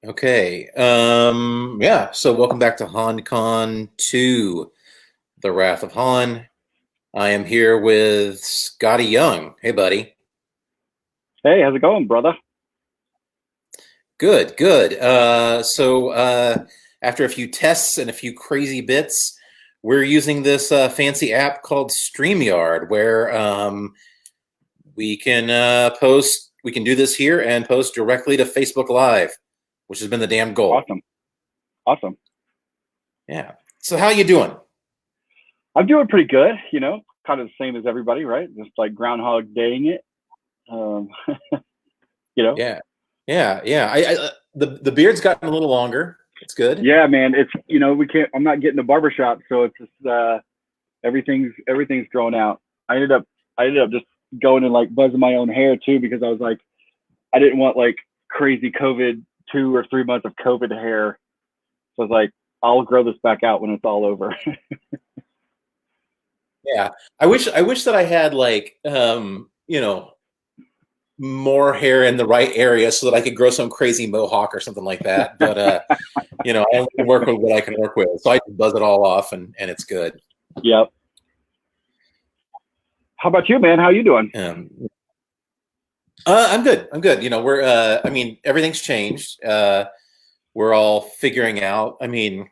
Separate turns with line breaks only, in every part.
Okay. Yeah. So welcome back to HAUNCON2, The Wrath of Haun. I am here with Scottie Young. Hey, buddy.
Hey, how's it going, brother?
Good, good. So after a few tests and a few crazy bits, we're using this fancy app called StreamYard, where we can we can do this here and post directly to Facebook Live, which has been the damn goal.
Awesome. Awesome.
Yeah. So how you doing?
I'm doing pretty good, kind of the same as everybody, right? Just like Groundhog Daying it. Um, you know?
Yeah, yeah. The beard's gotten a little longer. It's good.
Yeah, man. It's, I'm not getting a barbershop, so it's just, everything's grown out. I ended up, I ended up just going and like buzzing my own hair too, because I was like, I didn't want like crazy COVID 2 or 3 months of COVID hair. So I was like, I'll grow this back out when it's all over.
Yeah, I wish that I had like more hair in the right area so that I could grow some crazy mohawk or something like that. But I only can work with what I can work with, so I just buzz it all off and it's good.
Yep. How about you, man? How you doing?
I'm good. I'm good. We're I mean, everything's changed. We're all figuring out. I mean,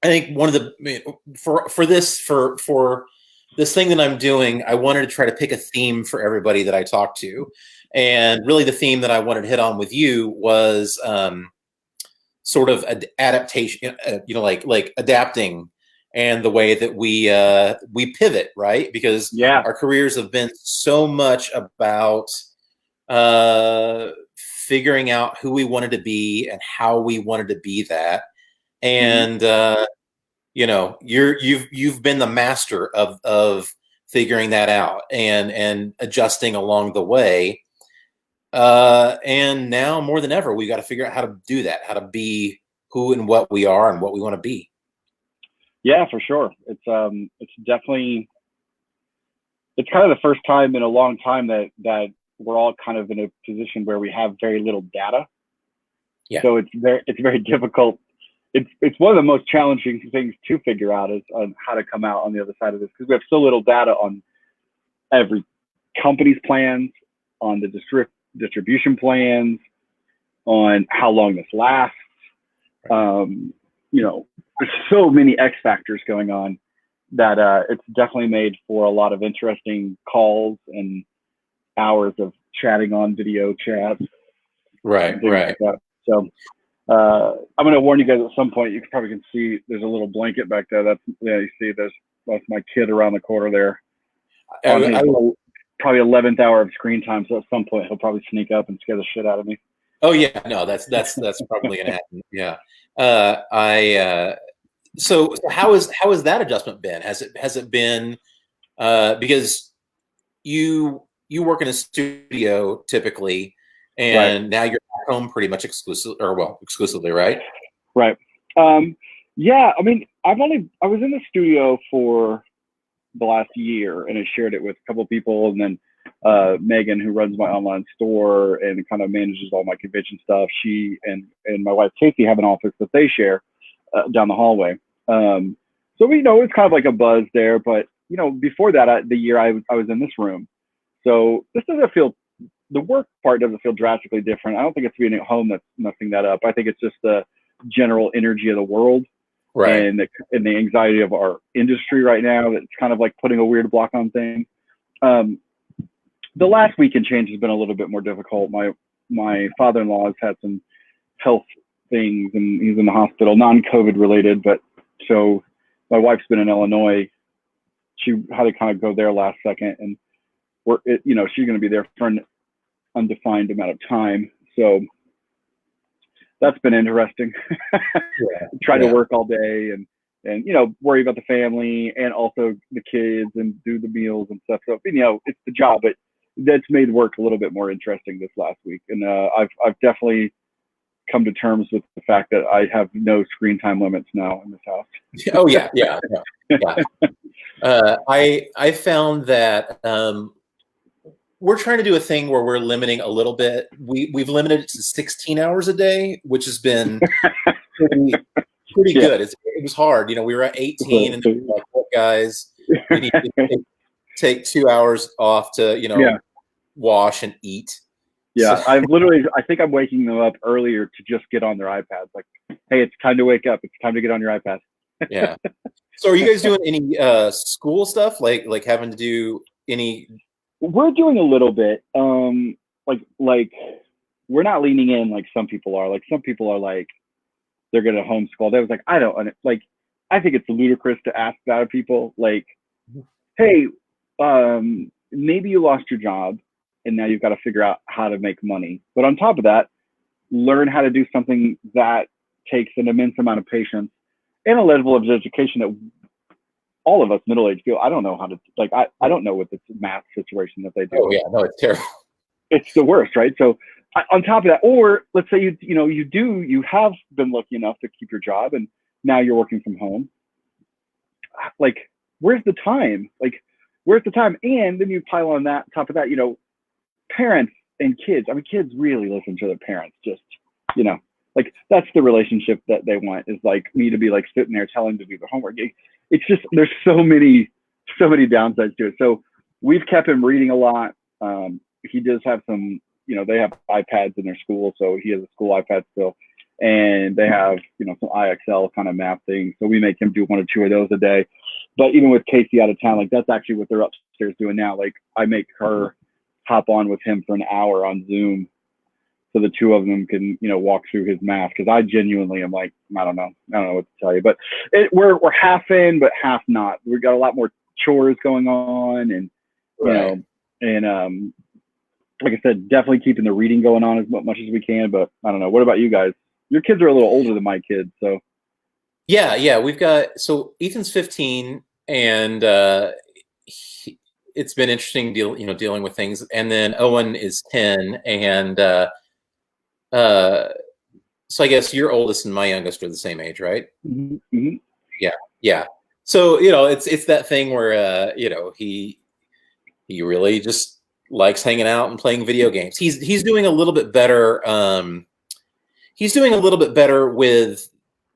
I think one of the for this thing that I'm doing, I wanted to try to pick a theme for everybody that I talked to, and really the theme that I wanted to hit on with you was sort of adaptation, like adapting, and the way that we pivot, right? Because
Yeah.
our careers have been so much about uh, figuring out who we wanted to be and how we wanted to be that,
Mhm.
and you've been the master of figuring that out and adjusting along the way, and now more than ever we got to figure out how to do that, how to be who and what we are and what we want to be.
Yeah, for sure. It's definitely it's kind of the first time in a long time that we're all kind of in a position where we have very little data.
Yeah.
So it's very difficult. It's one of the most challenging things to figure out is on how to come out on the other side of this, because we have so little data on every company's plans, on the distribution plans, on how long this lasts. Um, there's so many X factors going on that it's definitely made for a lot of interesting calls and hours of chatting on video chats
Right,
and things
right.
like that. So I'm going to warn you guys at some point. You probably can see there's a little blanket back there. You see that's my kid around the corner there on his
I,
probably 11th hour of screen time. So at some point he'll probably sneak up and scare the shit out of me.
oh yeah, no, that's probably gonna happen. Yeah. I So how has that adjustment been? Has it been because you work in a studio typically,
Right.
and now you're at home pretty much exclusively, right?
Right. Yeah. I mean, I was in the studio for the last year, and I shared it with a couple of people, and then Megan, who runs my online store and kind of manages all my convention stuff, she and my wife Casey have an office that they share down the hallway. So it's kind of like a buzz there, but before that, the year I was in this room, so this doesn't feel the work part doesn't feel drastically different. I don't think it's being at home that's messing that up. I think it's just the general energy of the world
Right.
and the anxiety of our industry right now that's kind of like putting a weird block on things. Um, the last week and change has been a little bit more difficult. My father-in-law has had some health things and he's in the hospital, non-COVID related, but so my wife's been in Illinois. She had to kind of go there last second, and she's going to be there for an undefined amount of time. So that's been interesting.
Yeah.
Try to
Yeah.
work all day and worry about the family and also the kids and do the meals and stuff. So it's the job, but that's made work a little bit more interesting this last week. And I've definitely come to terms with the fact that I have no screen time limits now in this house.
Oh yeah, yeah, yeah. I found that we're trying to do a thing where we're limiting a little bit. We've limited it to 16 hours a day, which has been pretty
Yeah.
good. It was hard. You know, we were at 18 and then we were like, look, guys, we need to take 2 hours off to, you know,
Yeah.
wash and eat.
Yeah.
So,
I think I'm waking them up earlier to just get on their iPads. Like, hey, it's time to wake up. It's time to get on your iPad.
yeah. So are you guys doing any school stuff, like having to do any?
We're doing a little bit. Like we're not leaning in like some people are. Like some people are like they're gonna homeschool. They was like, I don't like. I think it's ludicrous to ask that of people. Like, hey, maybe you lost your job and now you've got to figure out how to make money. But on top of that, learn how to do something that takes an immense amount of patience and a level of education that all of us middle-aged people, I don't know how to, like, I don't know what this math situation that they do.
Oh yeah, no, it's terrible.
It's the worst, right? So on top of that, or let's say you have been lucky enough to keep your job and now you're working from home. Like, where's the time? Like, where's the time? And then you pile on that, top of that, parents and kids. I mean, kids really listen to their parents. Just, like that's the relationship that they want, is like me to be like sitting there telling them to do their homework. It's just, there's so many downsides to it. So we've kept him reading a lot. He does have some, they have iPads in their school, so he has a school iPad still, and they have, some IXL kind of math things. So we make him do 1 or 2 of those a day. But even with Casey out of town, like that's actually what they're upstairs doing now. Like I make her hop on with him for an hour on Zoom, so the two of them can, walk through his math. Because I genuinely am like, I don't know what to tell you. But we're half in, but half not. We've got a lot more chores going on, and
Right.
and like I said, definitely keeping the reading going on as much as we can. But I don't know. What about you guys? Your kids are a little older than my kids, so.
Yeah. We've got, so Ethan's 15, and it's been interesting dealing with things. And then Owen is 10, and so I guess your oldest and my youngest are the same age, right?
Mm-hmm.
Yeah. So it's that thing where he really just likes hanging out and playing video games. He's doing a little bit better. He's doing a little bit better with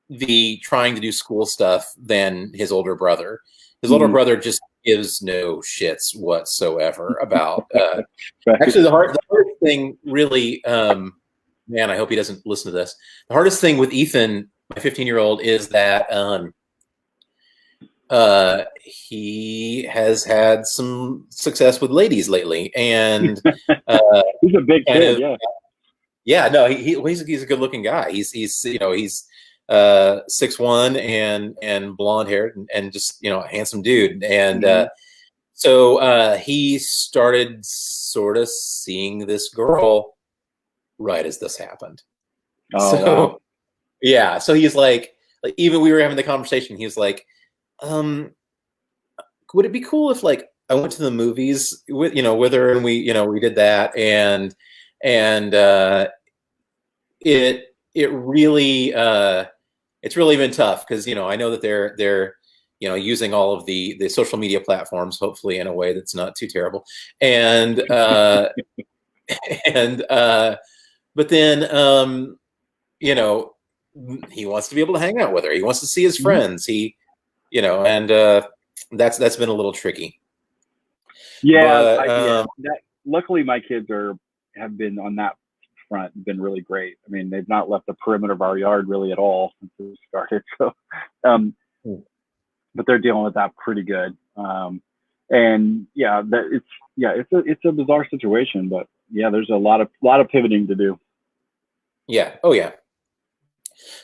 the trying to do school stuff than his older brother. His older brother just gives no shits whatsoever about. Actually, the hardest thing, really, man, I hope he doesn't listen to this. The hardest thing with Ethan, my 15-year-old, is that he has had some success with ladies lately, and
he's a big kid,
yeah. No, he's a good looking guy. He's 6'1" and blonde haired and just a handsome dude. And so he started sort of seeing this girl right as this happened.
Oh,
So
wow.
yeah, so he's like even we were having the conversation. He was like, would it be cool if like I went to the movies with her, and we did that, and it really it's really been tough because I know that they're using all of the social media platforms, hopefully in a way that's not too terrible, and and but then he wants to be able to hang out with her. He wants to see his friends. And that's been a little tricky.
Yeah, luckily my kids have been on that front, been really great. I mean, they've not left the perimeter of our yard really at all since we started. So, but they're dealing with that pretty good. And yeah, it's a bizarre situation, but yeah, there's a lot of pivoting to do.
Yeah. Oh yeah.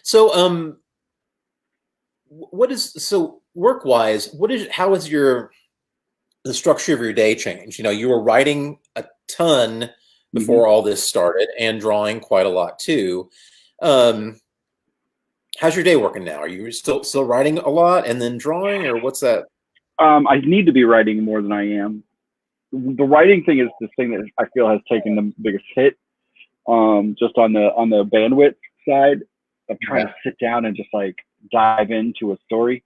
So work wise, how has the structure of your day changed? You were writing a ton before all this started, and drawing quite a lot too. How's your day working now? Are you still writing a lot and then drawing, or what's that?
I need to be writing more than I am. The writing thing is the thing that I feel has taken the biggest hit. Just on the bandwidth side of trying to sit down and just like dive into a story.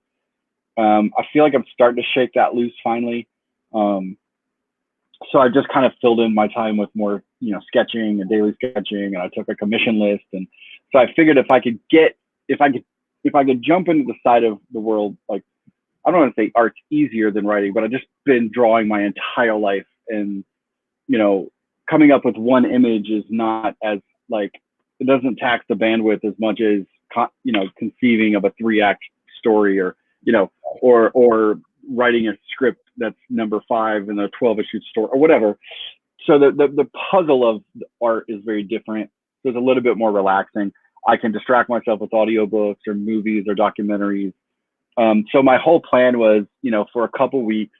I feel like I'm starting to shake that loose finally. so I just kind of filled in my time with more, sketching and daily sketching, and I took a commission list. And so I figured if I could jump into the side of the world, like, I don't want to say art's easier than writing, but I've just been drawing my entire life, and, coming up with one image is not as, like, it doesn't tax the bandwidth as much as, conceiving of a 3-act story, or, or writing a script that's number 5 in a 12-issue story or whatever. So the puzzle of the art is very different. So it's a little bit more relaxing. I can distract myself with audiobooks or movies or documentaries. So my whole plan was, for a couple weeks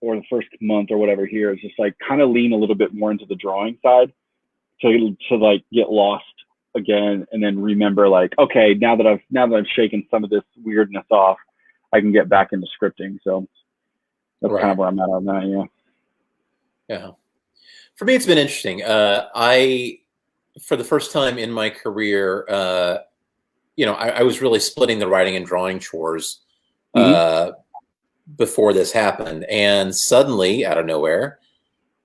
or the first month or whatever here, is just like kind of lean a little bit more into the drawing side to like get lost again, and then remember, like, okay, now that I've shaken some of this weirdness off, I can get back into scripting. So that's kind of where I'm at on that. Yeah.
Yeah. For me, it's been interesting. For the first time in my career, I was really splitting the writing and drawing chores before this happened. And suddenly, out of nowhere,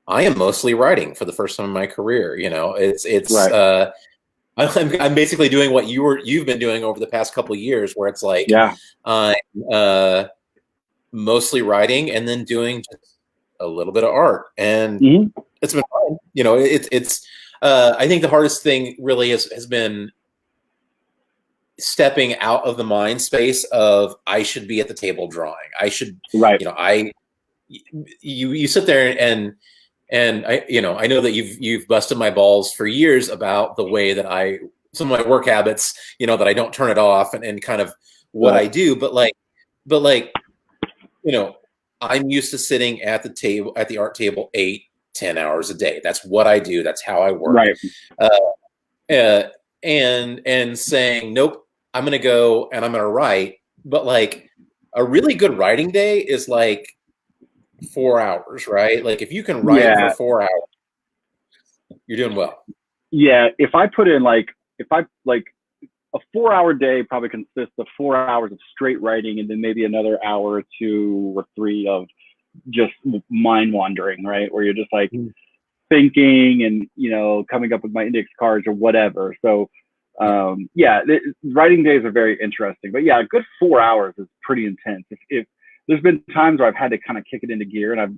I am mostly writing for the first time in my career. It's right. I'm basically doing what you've been doing over the past couple of years, where it's like, I'm mostly writing and then doing just a little bit of art, and it's been fun. It's I think the hardest thing really has been stepping out of the mind space of I should be at the table drawing. I should, you sit there and I know that you've busted my balls for years about the way that some of my work habits, that I don't turn it off, and kind of what I do, but I'm used to sitting at the art table 8-10 hours a day. That's what I do. That's how I work. Right. And saying, nope, I'm going to go and I'm going to write. But like a really good writing day is like 4 hours, right? Like if you can write for 4 hours, you're doing well.
Yeah. If I put in a 4-hour day probably consists of 4 hours of straight writing, and then maybe another hour or 2 or 3 of just mind wandering, right? Where you're just like thinking and, coming up with my index cards or whatever. So, writing days are very interesting, but a good 4 hours is pretty intense. If there's been times where I've had to kind of kick it into gear, and I've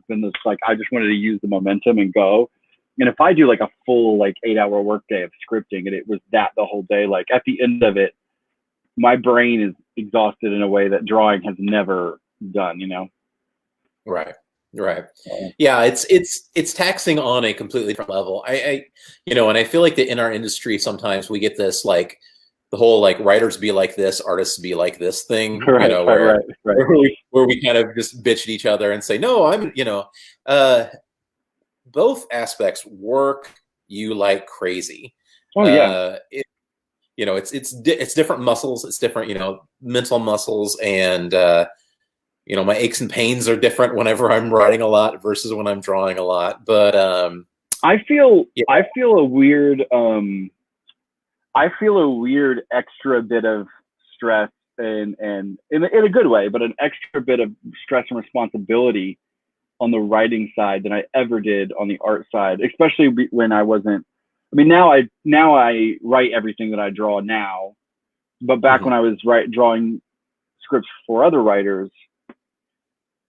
been this, like, I just wanted to use the momentum and go. And if I do like a full 8-hour workday of scripting, and it was that the whole day, like at the end of it, my brain is exhausted in a way that drawing has never done,
Right. Yeah. It's taxing on a completely different level. And I feel like that in our industry, sometimes we get this, like, the whole, like, writers be like this, artists be like this thing, where we kind of just bitch at each other and say, no, I'm, both aspects work you like crazy. It's different muscles. It's different, mental muscles, and my aches and pains are different whenever I'm writing a lot versus when I'm drawing a lot. But
I feel a weird extra bit of stress, and in a good way, but an extra bit of stress and responsibility on the writing side than I ever did on the art side, especially when I wasn't. I mean, now I write everything that I draw now, but back when I was drawing scripts for other writers,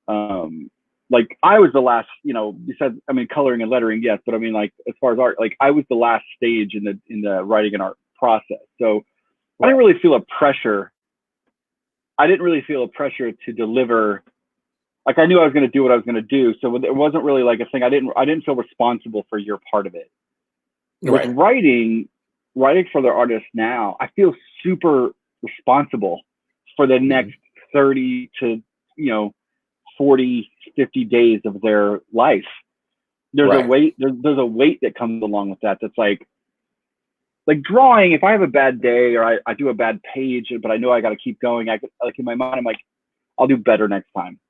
like I was the last, besides, I mean, coloring and lettering, yes, but I mean, like, as far as art, like I was the last stage in the writing and art process. So I didn't really feel a pressure. To deliver. Like, I knew I was going to do what I was going to do, so it wasn't really like a thing. I didn't feel responsible for your part of it. With writing for the artists now, I feel super responsible for the next 30 to 40, 50 days of their life. There's a weight. There's a weight that comes along with that. That's like drawing. If I have a bad day or I do a bad page, but I know I got to keep going, in my mind, I'm like, I'll do better next time.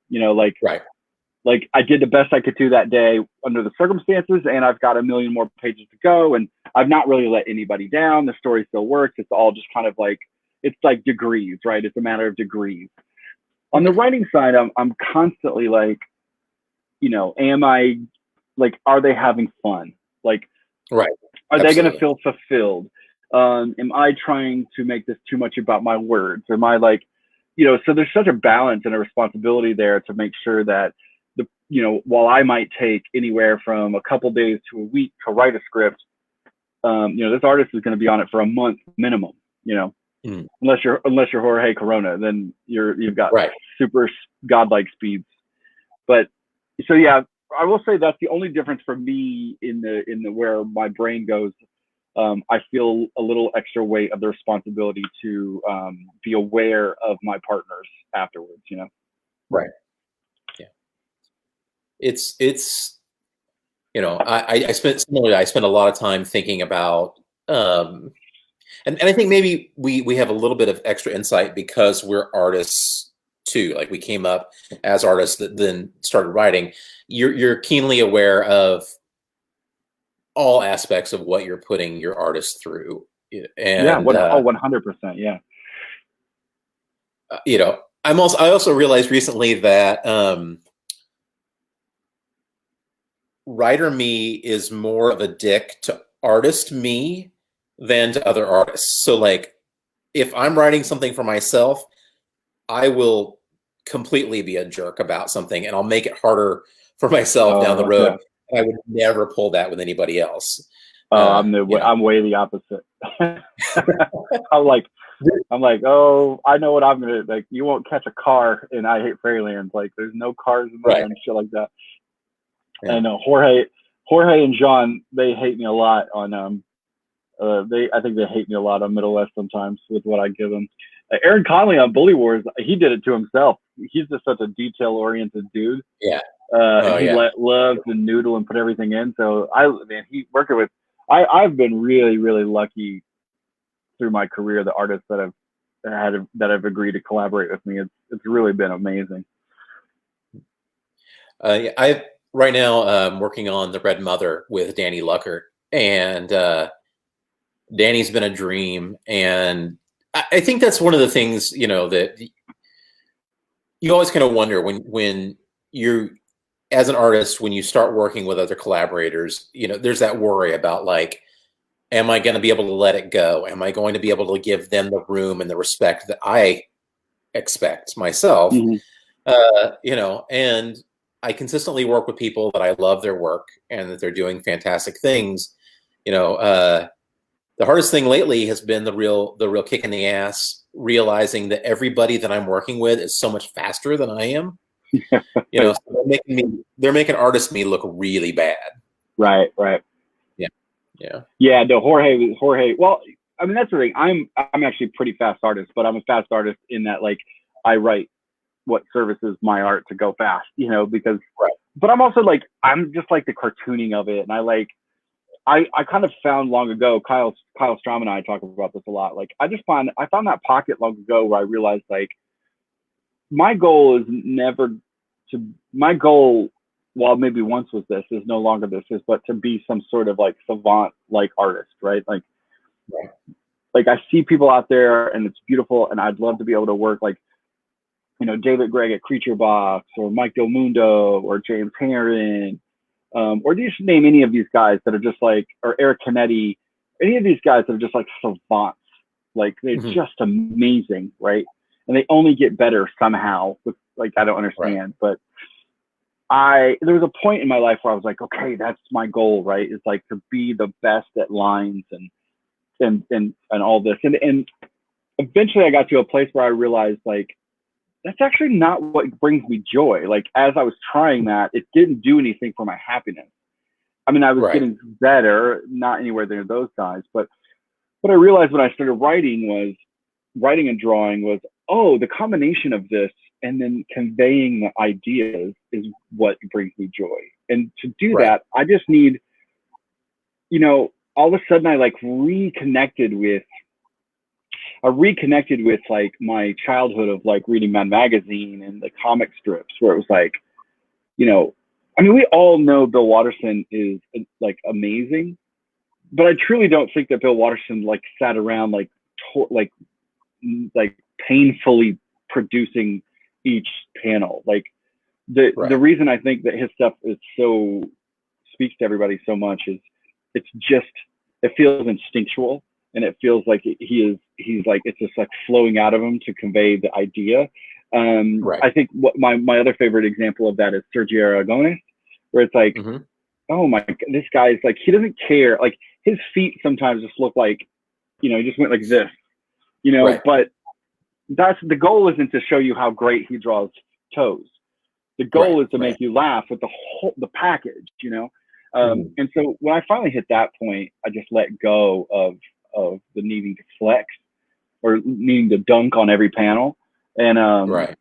Like I did the best I could do that day under the circumstances, and I've got a million more pages to go, and I've not really let anybody down. The story still works. It's all just kind of like, it's like degrees, right? It's a matter of degrees. On the writing side, I'm constantly like, you know, am I like, are they having fun? Like,
Right.
are they going to
Absolutely.
feel fulfilled? Am I trying to make this too much about my words? Am I like, you know, so there's such a balance and a responsibility there to make sure that the, you know, while I might take anywhere from a couple days to a week to write a script, you know, this artist is going to be on it for a month minimum, you know,
Mm.
unless you're Jorge Corona, then you've got
Right.
super godlike speeds. But so, yeah, I will say that's the only difference for me in the where my brain goes. I feel a little extra weight of the responsibility to be aware of my partners afterwards, you know?
Right. Yeah. It's you know, I spent similarly, I spent a lot of time thinking about and I think maybe we have a little bit of extra insight because we're artists too. Like we came up as artists that then started writing. You're keenly aware of all aspects of what you're putting your artist through.
Yeah,
And
100%. Yeah.
you know, I also realized recently that writer me is more of a dick to artist me than to other artists. So like if I'm writing something for myself, I will completely be a jerk about something and I'll make it harder for myself down the road.
Yeah.
I would never pull that with anybody else.
I'm
You
way the opposite. I'm like, oh, I know what I'm gonna like. You won't catch a car in I Hate Fairyland. Like, there's no cars in there
right.
and shit like that.
Yeah.
And Jorge and John, they hate me a lot on I think they hate me a lot on Middle West sometimes with what I give them. Aaron Conley on Bully Wars, he did it to himself. He's just such a detail oriented dude.
Yeah.
And he loves to noodle and put everything in. So he working with. I've been really, really lucky through my career. The artists that have agreed to collaborate with me, it's really been amazing.
I right now working on The Red Mother with Danny Luckert, and Danny's been a dream, and I think that's one of the things, you know, that you always kind of wonder when you're as an artist, when you start working with other collaborators, you know, there's that worry about like, am I going to be able to let it go? Am I going to be able to give them the room and the respect that I expect myself?
Mm-hmm.
You know, and I consistently work with people that I love their work and that they're doing fantastic things. You know, the hardest thing lately has been the real kick in the ass, realizing that everybody that I'm working with is so much faster than I am. You know, so they're making artist me look really bad.
Right.
Yeah.
No, Jorge. Well, I mean, that's the thing. I'm actually a pretty fast artist, but I'm a fast artist in that, like, I write what services my art to go fast, you know, because,
right.
But I'm also like, I'm just like the cartooning of it. And I kind of found long ago, Kyle Strom and I talk about this a lot. Like, I found that pocket long ago where I realized, like, my goal, while maybe once was this, is no longer this, is but to be some sort of like savant like artist, right? Like,
Right.
Like I see people out there and it's beautiful, and I'd love to be able to work like, you know, David Gregg at Creature Box, or Mike Del Mundo, or James Herron, or do you just name any of these guys that are just like, or Eric Canetti, any of these guys that are just like savants, like they're just amazing, right? And they only get better somehow. With, like, I don't understand, but there was a point in my life where I was like, okay, that's my goal, right? It's like to be the best at lines and all this. And eventually I got to a place where I realized, like, that's actually not what brings me joy. Like, as I was trying that, it didn't do anything for my happiness. I mean, I was getting better, not anywhere near those guys, but what I realized when I started writing and drawing was, oh, the combination of this and then conveying the ideas is what brings me joy. And to do that, I just need, you know, all of a sudden I reconnected with like my childhood of like reading Mad Magazine and the comic strips, where it was like, you know, I mean, we all know Bill Watterson is like amazing, but I truly don't think that Bill Watterson like sat around like painfully producing each panel. Like, The
Right.
reason I think that his stuff is so speaks to everybody so much is it's just it feels instinctual, and it feels like he's like it's just like flowing out of him to convey the idea.
Right.
I think what my other favorite example of that is Sergio Aragonés, where it's like,
Hmm.
oh my, this guy's like, he doesn't care. Like his feet sometimes just look like, he just went like this,
Right.
but that's the goal isn't to show you how great he draws toes. The
Right.
goal is to
Right.
make you laugh with the package.
Mhm.
And so when I finally hit that point, I just let go of the needing to flex or needing to dunk on every panel. And
Right.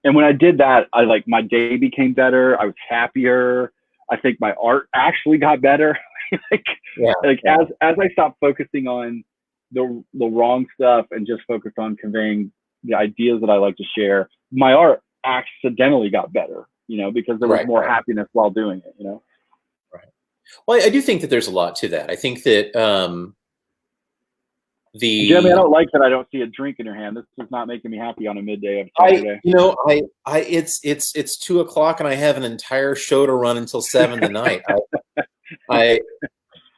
and when I did that, I like my day became better. I was happier. I think my art actually got better. like
Yeah.
like
Yeah.
as I stopped focusing on the wrong stuff and just focused on conveying the ideas that I like to share, my art accidentally got better, because there was
Right.
more
Right.
happiness while doing it.
Right. Well, I do think that there's a lot to that. I think that
Jeremy, I
the
don't like that I don't see a drink in your hand. This is not making me happy on a midday of
I
Saturday.
you know it's 2 o'clock and I have an entire show to run until 7 tonight. I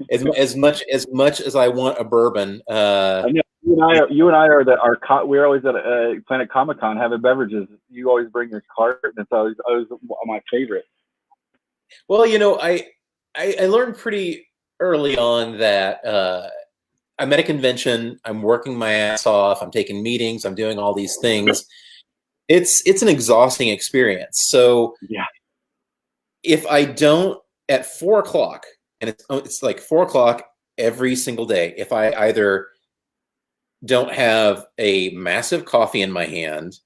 as much as I want a bourbon,
I know we're always at Planet Comic Con having beverages. You always bring your cart, and it's always my favorite.
well, I learned pretty early on that I'm at a convention, I'm working my ass off, I'm taking meetings, I'm doing all these things. It's an exhausting experience. So
Yeah,
if I don't at 4 o'clock, and it's like 4 o'clock every single day, if I either don't have a massive coffee in my hand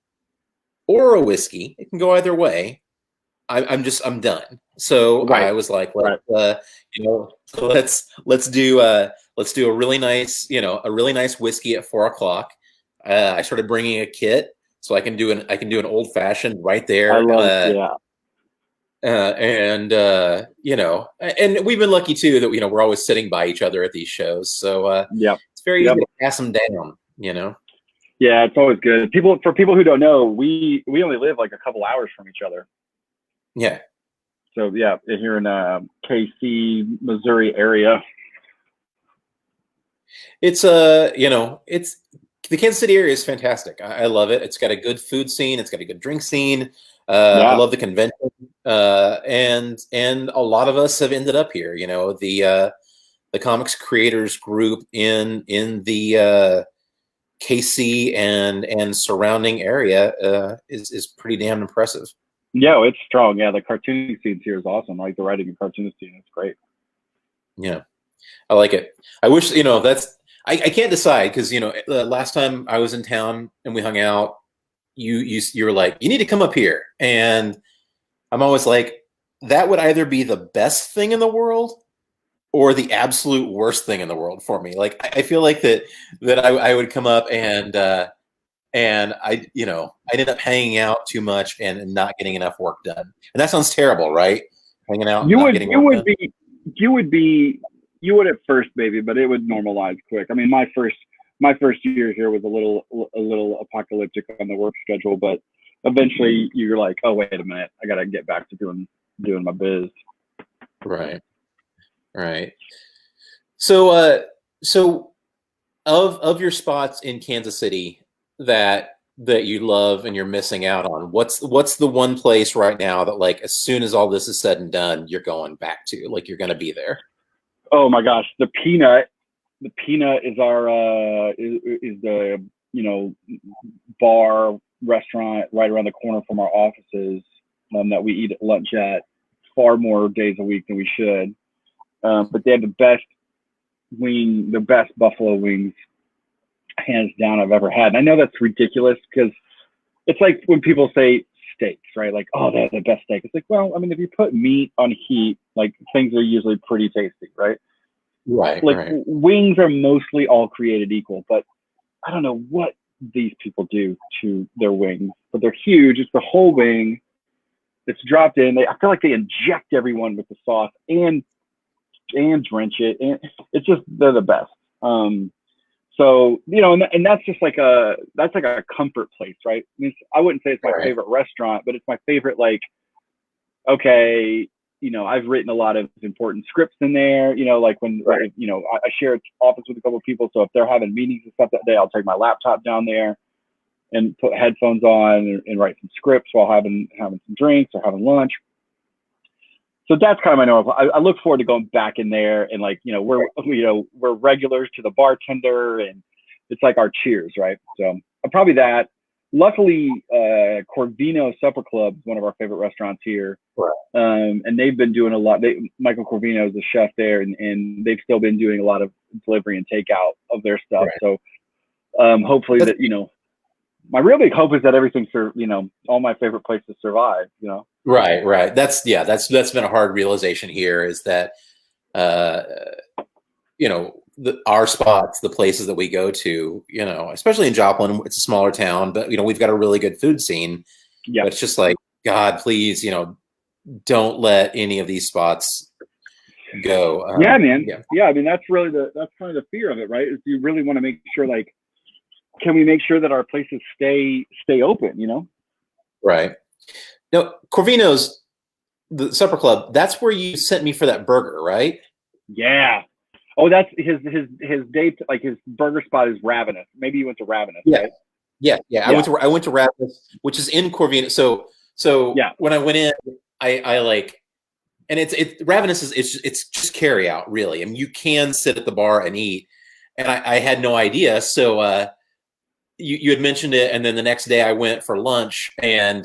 or a whiskey, it can go either way. I'm done. So I
right,
was like,
right.
so let's do a really nice whiskey at 4 o'clock. I started bringing a kit so I can do an old fashioned right
I
there.
love, yeah,
And we've been lucky too that we're always sitting by each other at these shows, so
yep,
it's very easy
yep.
to pass them down.
Yeah, it's always good. For people who don't know, we only live like a couple hours from each other.
Yeah,
So yeah, here in KC, Missouri area.
it's it's the Kansas City area is fantastic. I love it. It's got a good food scene. It's got a good drink scene. I
Yeah,
love the convention, and a lot of us have ended up here. The comics creators group in the KC and surrounding area is pretty damn impressive.
yeah, it's strong. Yeah, the cartooning scene here is awesome. Like the writing and cartoon scene, it's great.
Yeah, I like it. I wish that's I can't decide because last time I was in town and we hung out, you were like, you need to come up here, and I'm always like, that would either be the best thing in the world or the absolute worst thing in the world for me. Like I feel like that I would come up and I ended up hanging out too much and not getting enough work done. And that sounds terrible, right? Hanging out and
You
not
would
getting
you
work
would
done.
be you would at first maybe, but it would normalize quick. I mean, my first year here was a little apocalyptic on the work schedule, but eventually you're like, oh wait a minute, I gotta get back to doing my biz.
Right. Right. So so of your spots in Kansas City that you love and you're missing out on, what's the one place right now that, like, as soon as all this is said and done, you're going back to, like, you're going to be there?
Oh my gosh, the Peanut. The Peanut is our is the bar restaurant right around the corner from our offices, that we eat at lunch at far more days a week than we should. But they have the best buffalo wings, hands down, I've ever had. And I know that's ridiculous because it's like when people say steaks, right? Like, oh, they're the best steak. It's like, well, I mean, if you put meat on heat, like things are usually pretty tasty, right?
Right,
Like
right.
wings are mostly all created equal, but I don't know what these people do to their wings, but they're huge. It's the whole wing. It's dropped in. I feel like they inject everyone with the sauce and drench it, and it's just they're the best. So and that's just like a comfort place, right? I mean, I wouldn't say it's my
Right.
favorite restaurant, but it's my favorite like okay, you know, I've written a lot of important scripts in there, you know, like when,
Right.
you know, I share an office with a couple of people. So if they're having meetings and stuff that day, I'll take my laptop down there and put headphones on and write some scripts while having some drinks or having lunch. So that's kind of my normal. I look forward to going back in there and like, you know, we're regulars to the bartender and it's like our cheers, right? So probably that. Luckily, Corvino Supper Club is one of our favorite restaurants here.
Right.
And they've been doing a lot. Michael Corvino is a chef there, and they've still been doing a lot of delivery and takeout of their stuff.
Right.
So hopefully that, you know, my real big hope is that everything, you know, all my favorite places survive, you know?
Right. Right. That's been a hard realization here is that, you know, our spots, the places that we go to, you know, especially in Joplin, it's a smaller town, but, you know, we've got a really good food scene.
Yeah.
But it's just like, God, please, you know, don't let any of these spots go.
Yeah, man. Yeah. I mean, that's kind of the fear of it, right? Is you really want to make sure, like, can we make sure that our places stay open, you know?
Right. No, Corvino's, the Supper Club, that's where you sent me for that burger, right?
Yeah. Oh, that's his date. Like his burger spot is Ravenous. Maybe you went to Ravenous,
Yeah.
right?
Yeah. I went to Ravenous, which is in Corvino. So
yeah.
When I went in, I like, and Ravenous is it's just carry out, really. I mean, you can sit at the bar and eat, and I had no idea. So you had mentioned it, and then the next day I went for lunch, and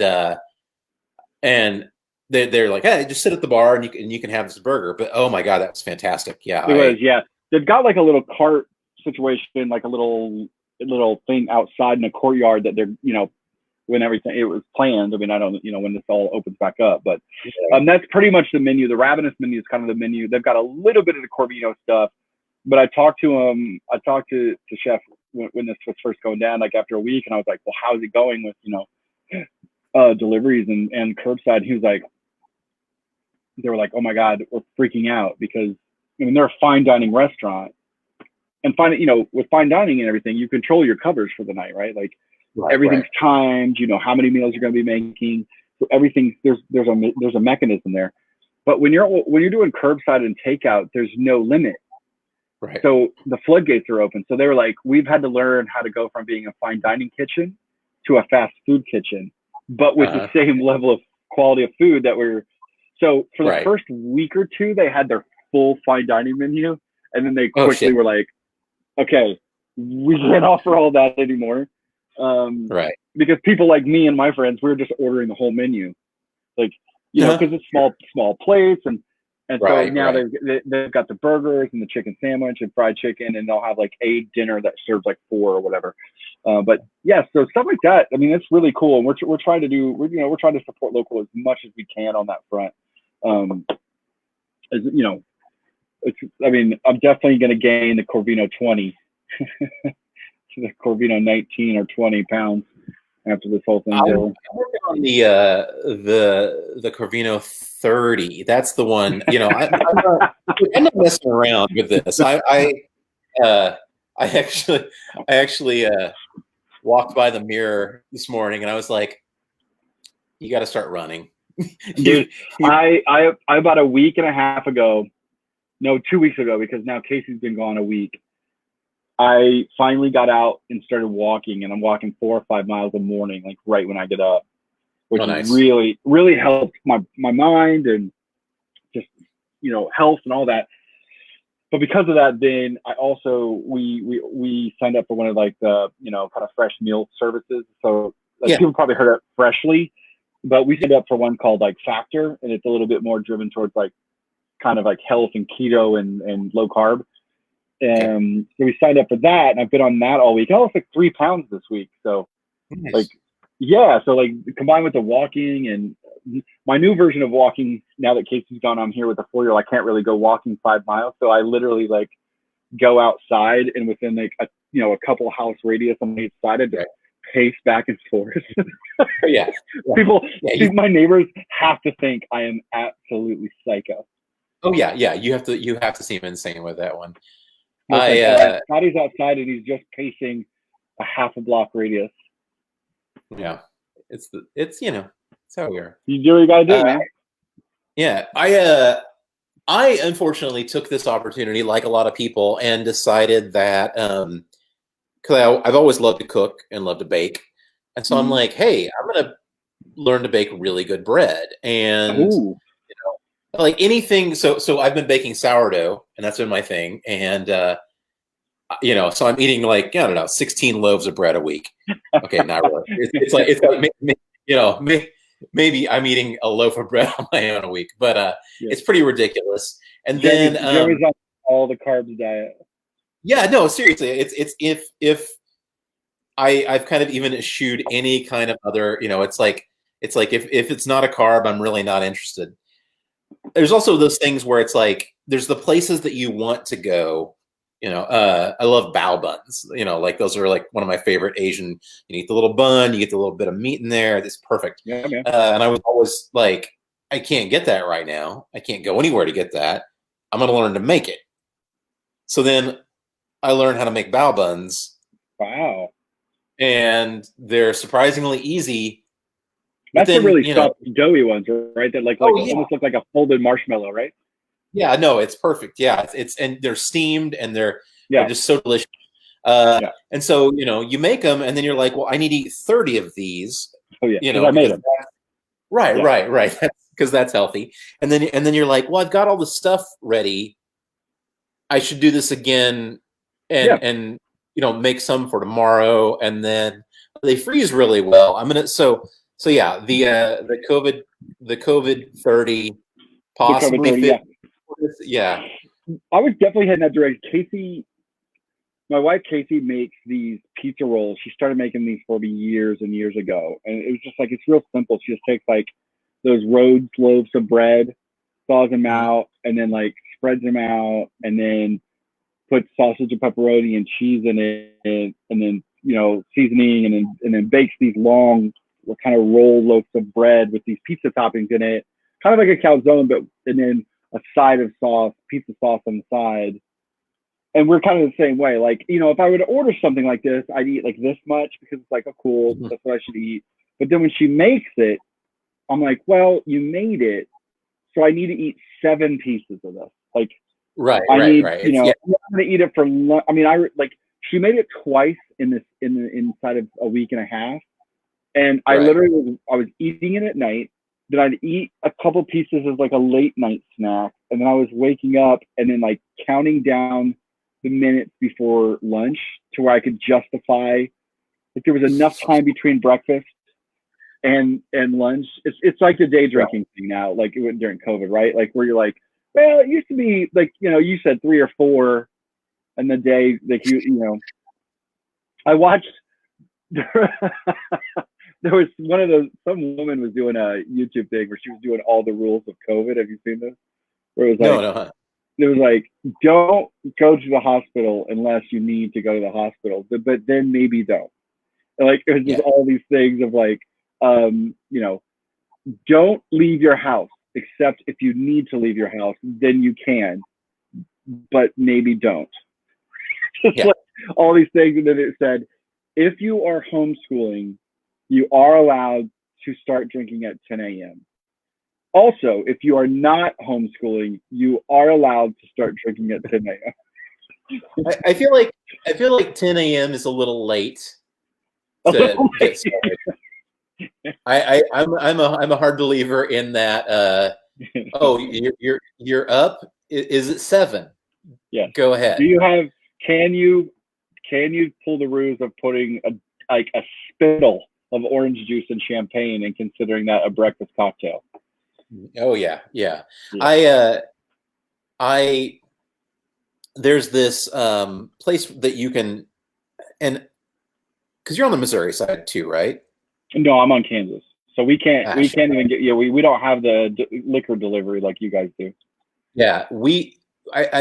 they're like, hey, just sit at the bar and you can have this burger. But oh my God, that was fantastic. Yeah,
it was. Yeah, they've got like a little cart situation, like a little thing outside in a courtyard that they're, you know, when everything it was planned. I mean, I don't, you know, when this all opens back up, but that's pretty much the menu. The Ravenous menu is kind of the menu. They've got a little bit of the Corvino stuff, but I talked to Chef when this was first going down, like after a week, and I was like, well, how's it going with, you know, deliveries and curbside? He was like, they were like, oh my God, we're freaking out because, I mean, they're a fine dining restaurant, and you know, with fine dining and everything, you control your covers for the night, right? Like everything's timed, you know, how many meals you're going to be making. So everything, there's a mechanism there. But when you're doing curbside and takeout, there's no limit.
Right.
So the floodgates are open. So they were like, we've had to learn how to go from being a fine dining kitchen to a fast food kitchen, but with the same level of quality of food that we're. So for the first week or two, they had their full fine dining menu, and then they quickly were like, okay, we can't offer all that anymore.
Right.
Because people like me and my friends, we were just ordering the whole menu, like, you know, because it's small plates, and so now they've got the burgers and the chicken sandwich and fried chicken, and they'll have like a dinner that serves like 4 or whatever. But yeah, so stuff like that. I mean, it's really cool, and we're trying to support local as much as we can on that front. As you know, I mean, I'm definitely going to gain the Corvino 20. The Corvino 19 or 20 pounds after this whole thing.
I'm working on the Corvino 30. That's the one. You know, I'm not messing around with this. I actually walked by the mirror this morning and I was like, you got to start running.
Dude, I about a week and a half ago, no, 2 weeks ago, because now Casey's been gone a week. I finally got out and started walking, and I'm walking 4 or 5 miles a morning, like right when I get up, which really, really helped my mind and just, you know, health and all that. But because of that, then I also, we signed up for one of like the, you know, kind of fresh meal services. So like people probably heard of Freshly, but we signed up for one called like Factor, and it's a little bit more driven towards like kind of like health and keto and low carb. And so we signed up for that, and I've been on that all week. I lost like 3 pounds this week. So like, yeah. So like combined with the walking and my new version of walking, now that Casey's gone, I'm here with a 4-year-old. I can't really go walking 5 miles. So I literally like go outside, and within like a couple house radius on each side, I just pace back and forth. People, my neighbors have to think I am absolutely psycho.
Oh yeah. You have to seem insane with that one.
Scottie's outside and he's just pacing a half a block radius.
Yeah, it's you know, it's how we are.
You do what you gotta do, man.
Yeah, I unfortunately took this opportunity, like a lot of people, and decided that because I've always loved to cook and love to bake, and so I'm
Mm-hmm.
like, hey, I'm gonna learn to bake really good bread, and
Oh,
you know, like anything. So I've been baking sourdough, and that's been my thing, and so I'm eating like, I don't know, 16 loaves of bread a week. Okay, not really. It's like maybe I'm eating a loaf of bread on my own a week, but
yeah.
it's pretty ridiculous. And then
Jeremy's on all the carbs diet.
yeah, no, seriously, it's if I've kind of even eschewed any kind of other, it's like if it's not a carb, I'm really not interested. There's also those things where it's like there's the places that you want to go. I love bao buns. Like those are like one of my favorite Asian. You eat the little bun, you get the little bit of meat in there. It's perfect.
Yeah, man.
And I was always like, I can't get that right now. I can't go anywhere to get that. I'm going to learn to make it. So then I learned how to make bao buns,
Wow.
and they're surprisingly easy. But
That's the
then,
really soft, doughy ones, right? That
oh yeah,
almost look like a folded marshmallow, right?
yeah, no, it's perfect. Yeah, it's and they're steamed and they're
Yeah.
just so delicious.
Yeah.
And so you make them, and then you're like, well, I need to eat 30 of these,
Oh yeah. Because I made them.
right,
Yeah.
right, because that's healthy. And then you're like, well, I've got all the stuff ready. I should do this again,
Yeah.
and make some for tomorrow, and then they freeze really well. I'm gonna so yeah, the COVID 30,
The COVID
possibly
30.
50.
Yeah.
Yeah,
I was definitely heading that direction. My wife Casey makes these pizza rolls. She started making these for me years and years ago, and it was just like it's real simple. She just takes like those Rhodes loaves of bread, thaws them
Mhm.
out, and then like spreads them out, and then puts sausage and pepperoni and cheese in it, and then seasoning, and then bakes these long kind of roll loaves of bread with these pizza toppings in it, kind of like a calzone, but and then a side of sauce, pizza sauce on the side. And we're kind of the same way. Like, if I were to order something like this, I'd eat like this much because it's like, oh, cool,
Mhm.
that's what I should eat. But then when she makes it, I'm like, well, you made it, so I need to eat 7 pieces of this. Like,
Right,
I
right,
need,
right. It's yeah,
I'm going to eat it for lunch. I mean, she made it twice inside of a week and a half. And I
right.
literally I was eating it at night. Then I'd eat a couple pieces as like a late night snack. And then I was waking up and then like counting down the minutes before lunch to where I could justify like there was enough time between breakfast and lunch. It's like the day
Right.
drinking thing now, like it went during COVID, right? Like where you're like, well, it used to be like, you said 3 or 4 in the day, like I watched there was one of those, some woman was doing a YouTube thing where she was doing all the rules of COVID. Have you seen this? Where
No, no, huh?
it was like, don't go to the hospital unless you need to go to the hospital, but then maybe don't. And like, it was just
Yeah,
all these things of like, um, you know, don't leave your house except if you need to leave your house, then you can, but maybe don't. Just
yeah,
like all these things. And then it said, if you are homeschooling, you are allowed to start drinking at 10 a.m. Also, if you are not homeschooling, you are allowed to start drinking at 10 a.m.
I feel like 10 a.m. is a little late to get started. I'm a hard believer in that. Oh, you're up. Is it 7?
Yes.
Go ahead.
Do you have? Can you pull the ruse of putting a spittle of orange juice and champagne and considering that a breakfast cocktail?
Oh yeah, yeah.
Yeah.
I there's this place that you can, and because you're on the Missouri side too, right?
No, I'm on Kansas, so we can't
Ah,
we
shit.
can't even get. Yeah, we don't have the liquor delivery like you guys do.
Yeah,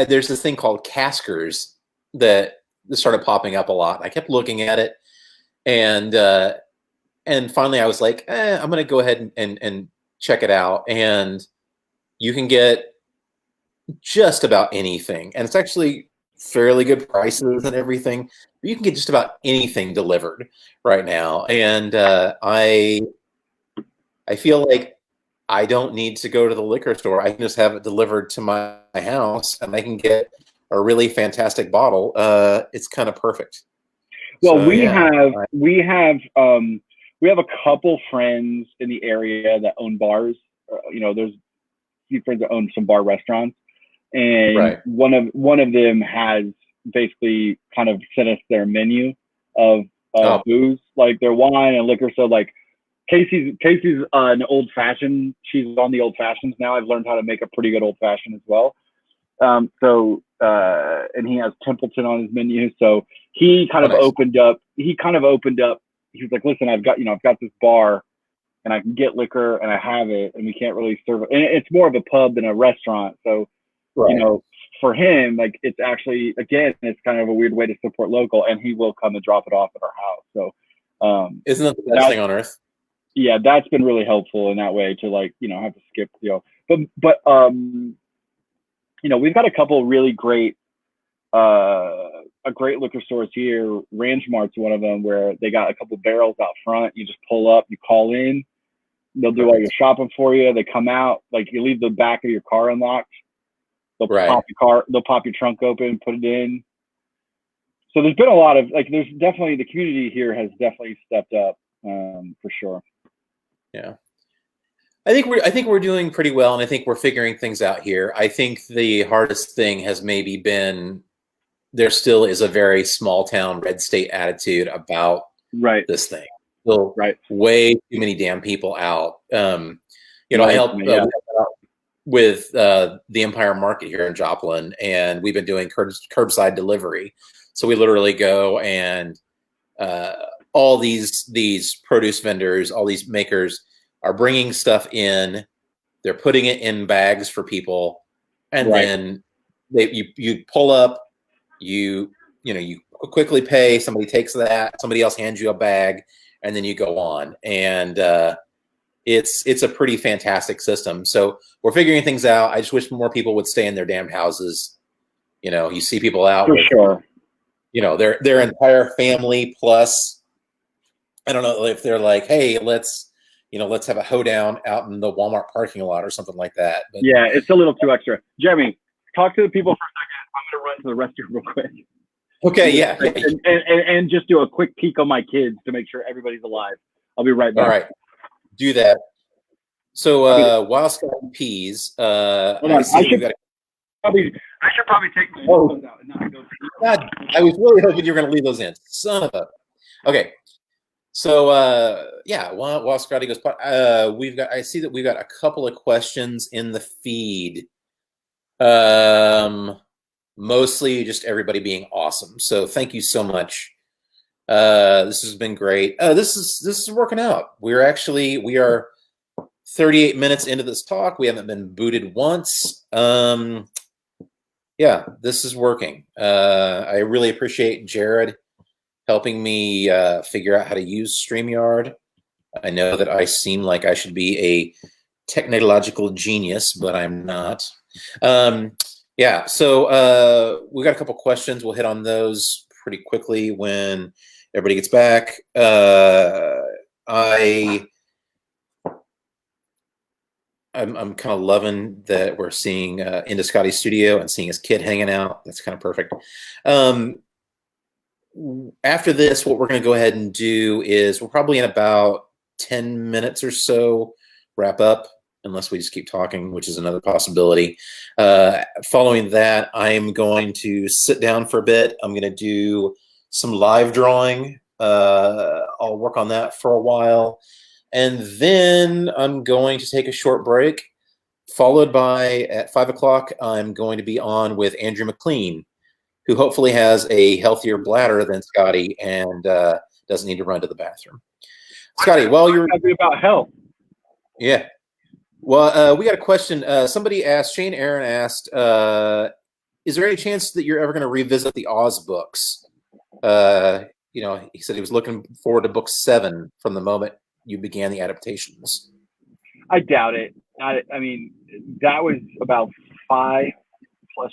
there's this thing called Caskers that started popping up a lot. I kept looking at it, and finally I was like, I'm gonna go ahead and check it out. And you can get just about anything, and it's actually fairly good prices and everything. You can get just about anything delivered right now, and I feel like I don't need to go to the liquor store. I can just have it delivered to my house, and I can get a really fantastic bottle. It's kind of perfect.
Well,
So yeah,
we have a couple friends in the area that own bars. You know, there's a few friends that own some bar restaurants, and
right.
one of them has basically kind of sent us their menu of
Oh,
booze, like their wine and liquor. So like Casey's an old fashioned. She's on the old fashions now. I've learned how to make a pretty good old fashioned as well. And he has Templeton on his menu. So he kind
oh,
of
nice.
opened up. He was like, listen, I've got this bar and I can get liquor and I have it and we can't really serve it. And it's more of a pub than a restaurant. So, you
Right.
know, for him, like it's actually, again, it's kind of a weird way to support local and he will come and drop it off at our house. So,
Isn't that the best
that,
thing on earth?
yeah, that's been really helpful in that way to like, you know, have to skip, you know, we've got a couple really great a great liquor stores here. Ranch Mart's one of them where they got a couple barrels out front. You just pull up, you call in, they'll do all your
Perfect.
shopping for you. They come out, like you leave the back of your car unlocked.
Right.
They'll pop your trunk open, put it in. So there's been a lot of like, there's definitely the community here has definitely stepped up for sure.
Yeah. I think we're doing pretty well, and I think we're figuring things out here. I think the hardest thing has maybe been there still is a very small town red state attitude about
Right,
this thing. Still
right,
way too many damn people out. I
right.
help
Yeah,
with the Empire Market here in Joplin, and we've been doing curbside delivery. So we literally go and uh, all these produce vendors, all these makers are bringing stuff in. They're putting it in bags for people, and
right.
then you pull up, you quickly pay. Somebody takes that. Somebody else hands you a bag, and then you go on. And it's a pretty fantastic system. So we're figuring things out. I just wish more people would stay in their damned houses. You see people out
For
with
sure.
their entire family plus. I don't know if they're like, hey, let's have a hoedown out in the Walmart parking lot or something like that. But
Yeah, it's a little too extra. Jeremy, talk to the people for a second. I'm gonna run to the restroom real quick.
okay, yeah, yeah.
And just do a quick peek on my kids to make sure everybody's alive. I'll be right
All
back.
right, do that. So
I'll be,
while Scottie peas,
hold
I
on.
see that we've got.
I should probably take my
Oh
headphones out and not go.
God, I was really hoping you were going to leave those in. Son of a. Okay, so yeah, while Scottie goes, we've got. I see that we've got a couple of questions in the feed. Mostly just everybody being awesome. So thank you so much. This has been great. This is working out. We are 38 minutes into this talk. We haven't been booted once. Yeah, this is working. I really appreciate Jared helping me figure out how to use StreamYard. I know that I seem like I should be a technological genius, but I'm not. Yeah, so we got a couple questions. We'll hit on those pretty quickly when everybody gets back. I'm kind of loving that we're seeing into Scottie's studio and seeing his kid hanging out. That's kind of perfect. After this, what we're going to go ahead and do is we're probably in about 10 minutes or so wrap up, unless we just keep talking, which is another possibility. Following that, I'm going to sit down for a bit. I'm going to do some live drawing. I'll work on that for a while. And then I'm going to take a short break, followed by at 5 o'clock, I'm going to be on with Andrew McLean, who hopefully has a healthier bladder than Scottie and doesn't need to run to the bathroom. Scottie, while you're
about health.
Yeah. Well, we got a question. Somebody asked, Shane Aaron asked, is there any chance that you're ever going to revisit the Oz books? He said he was looking forward to book 7 from the moment you began the adaptations.
I doubt it. I mean, that was about 5+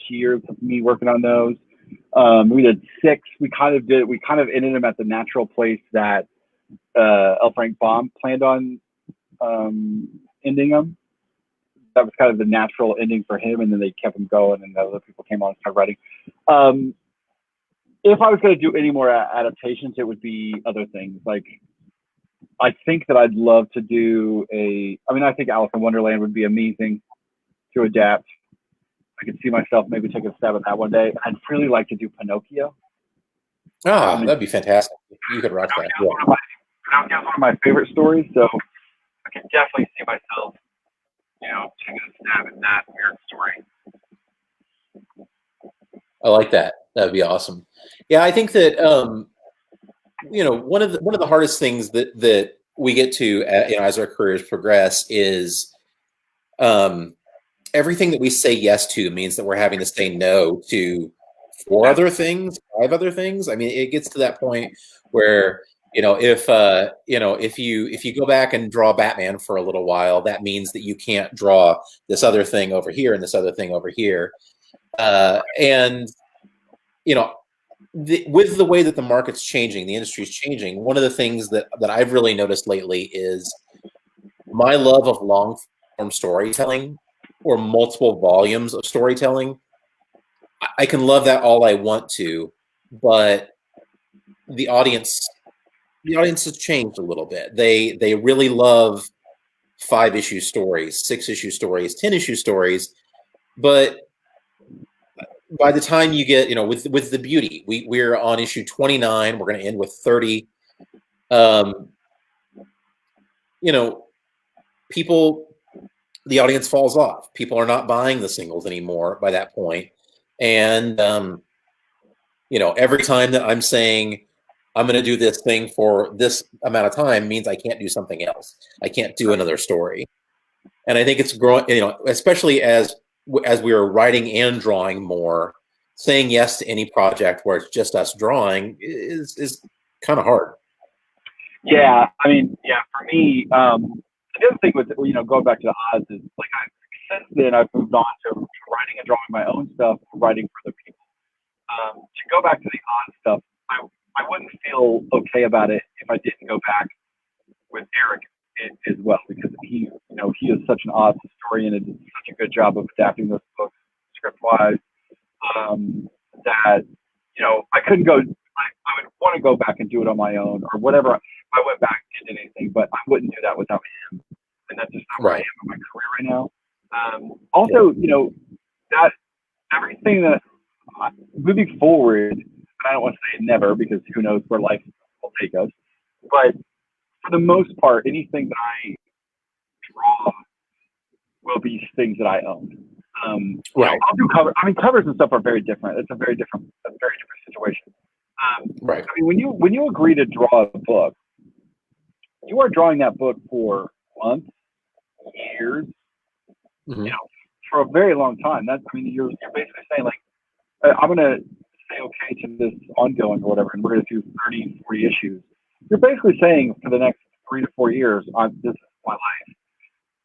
years of me working on those. We did 6. We kind of ended them at the natural place that L. Frank Baum planned on ending them. that was kind of the natural ending for him, and then they kept him going, and other people came on and started writing. Um, if I was going to do any more adaptations, it would be other things. Like, I think that I'd love to do I mean, I think Alice in Wonderland would be amazing to adapt. I could see myself maybe taking a stab at that one day. I'd really like to do Pinocchio. I
Ah,
mean,
that'd be fantastic. You could rock that.
Pinocchio
Yeah.
Pinocchio is one of my favorite stories, so I can definitely see myself, taking a stab at that weird story.
I like that. That'd be awesome. Yeah, I think that one of the hardest things that we get to as our careers progress is um, everything that we say yes to means that we're having to say no to four
Yeah.
other things, five other things. I mean, it gets to that point where if you go back and draw Batman for a little while, that means that you can't draw this other thing over here and this other thing over here, and you know with the way that the market's changing, the industry's changing. One of the things that I've really noticed lately is my love of long form storytelling or multiple volumes of storytelling. I can love that all I want to, but the audience the audience has changed a little bit. They really love 5-issue stories, 6-issue stories, 10-issue stories, but by the time you get, with the beauty, we're on issue 29. We're going to end with 30. Um, you know, people, the audience falls off. People are not buying the singles anymore by that point, and every time that I'm saying I'm going to do this thing for this amount of time means I can't do something else. I can't do another story, and I think it's growing. Especially as we are writing and drawing more, saying yes to any project where it's just us drawing is kind of hard.
Yeah, I mean, yeah, for me, the other thing with, going back to the odds is, like, since then I've moved on to writing and drawing my own stuff, writing for other people. To go back to the odd stuff, I wouldn't feel okay about it if I didn't go back with Eric as well, because he is such an odd historian and did such a good job of adapting those books script wise, that I couldn't go. I would want to go back and do it on my own or whatever. I went back and did anything, but I wouldn't do that without him, and that's just not where I
Right.
am in my career right now. Also, that everything that moving forward, and I don't want to say never because who knows where life will take us, but for the most part, anything that I draw will be things that I own.
Right.
I'll do covers. I mean, covers and stuff are very different. It's a very different situation.
Right.
I mean, when you agree to draw a book, you are drawing that book for months, years,
Mm-hmm.
for a very long time. You're basically saying, like, I'm going to say okay to this ongoing or whatever, and we're going to do 30, 40 issues. You're basically saying for the next 3 to 4 years, this is my life.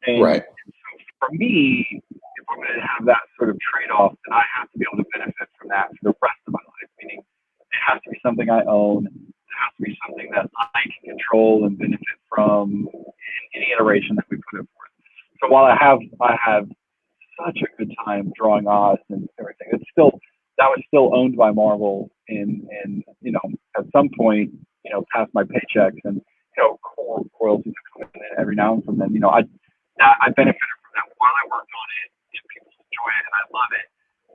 And
Right.
so for me, if I'm going to have that sort of trade-off, then I have to be able to benefit from that for the rest of my life. Meaning, it has to be something I own. It has to be something that I can control and benefit from in any iteration that we put it forth. So while I have such a good time drawing Oz and everything, that was still owned by Marvel, and at some point, past my paychecks and royalties are coming in every now and then. I benefited from that while I worked on it, and people enjoy it, and I love it.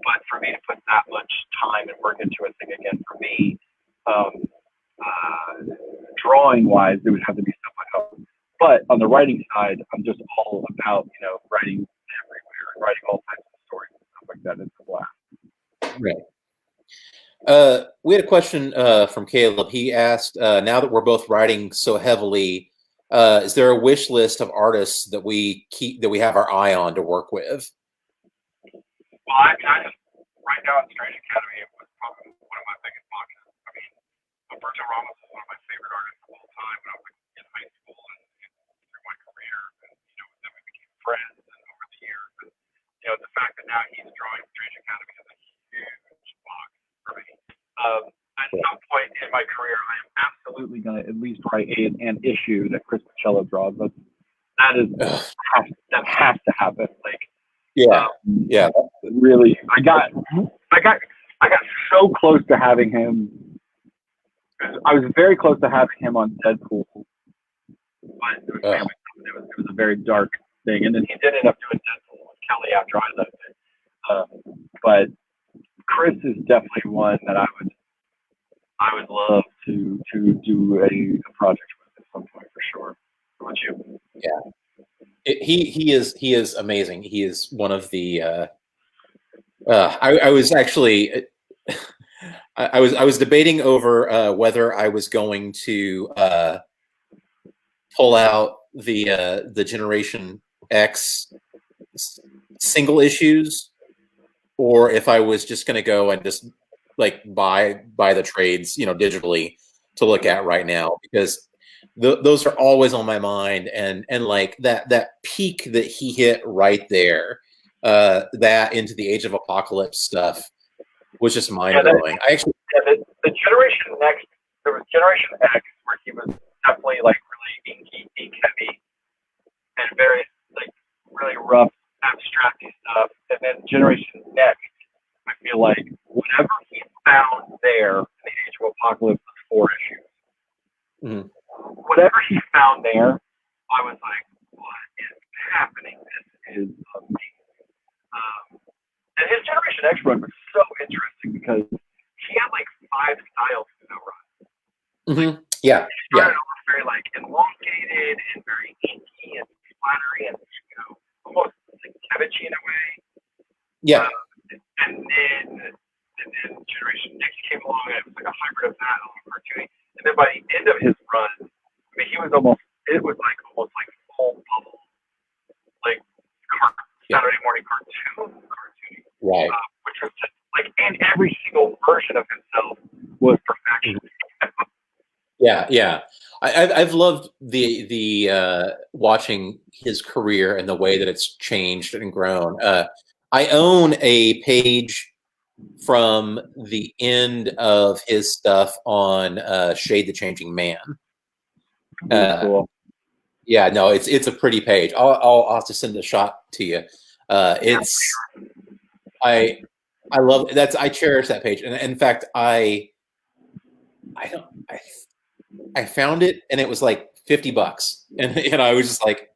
But for me to put that much time and work into a thing again, for me, drawing wise, it would have to be stuff I own. But on the writing side, I'm just all about writing everywhere and writing all types of stories and stuff like that. It's a blast.
Right. We had a question from Caleb. He asked, now that we're both writing so heavily, is there a wish list of artists that we have our eye on to work with?
Well, I just right now in Strange Academy, it was probably one of my biggest boxes. I mean, Alberto Ramos is one of my favorite artists of all time when I was in high school and through my career, and then we became friends and over the years. And the fact that now he's drawing Strange Academy is a huge box for me. At some point in my career, I am absolutely going to at least write an issue that Chris Pichello draws. that is
Ugh.
that has to happen. Like,
Yeah, yeah,
really, I got so close to having him. I was very close to having him on Deadpool, but it was
ugh.
family. It was a very dark thing, and then he did end up doing Deadpool with Kelly after I left it. But Chris is definitely one that I would love to do a project with at some point for sure. How about you?
Yeah. He is amazing. He is one of the. I was actually. I was debating over whether I was going to pull out the Generation X single issues, or if I was just going to go and just like buy the trades, you know, digitally to look at right now, because those are always on my mind, and like that peak that he hit right there, that into the Age of Apocalypse stuff was just mind
Yeah,
blowing. I actually,
the Generation Next, there was Generation X where he was definitely like really ink heavy and very like really rough, abstract stuff. And then Generation Next, I feel like whatever he found there in the Age of Apocalypse was 4 issues.
mm,
Whatever he found there, I was like, what is happening? This is amazing. And his Generation X run was so interesting because he had like 5 styles in that run.
mm-hmm. Yeah,
He
yeah,
started off very like elongated and very inky and splattery and almost like cabbagey in a way.
yeah,
And then Generation X came along and it was like a hybrid of that and cartoony. And then by the end of his run, I mean, it was like almost like full bubble, like Saturday morning cartoony,
right.
which was just like, and every single version of himself was perfection.
Yeah, yeah. I've loved the watching his career and the way that it's changed and grown. I own a page from the end of his stuff on Shade the Changing Man. Uh,
Cool.
yeah, no, it's a pretty page. I'll have to send a shot to you. It's I love that's I cherish that page, and in fact I don't I found it and it was like $50, and I was just like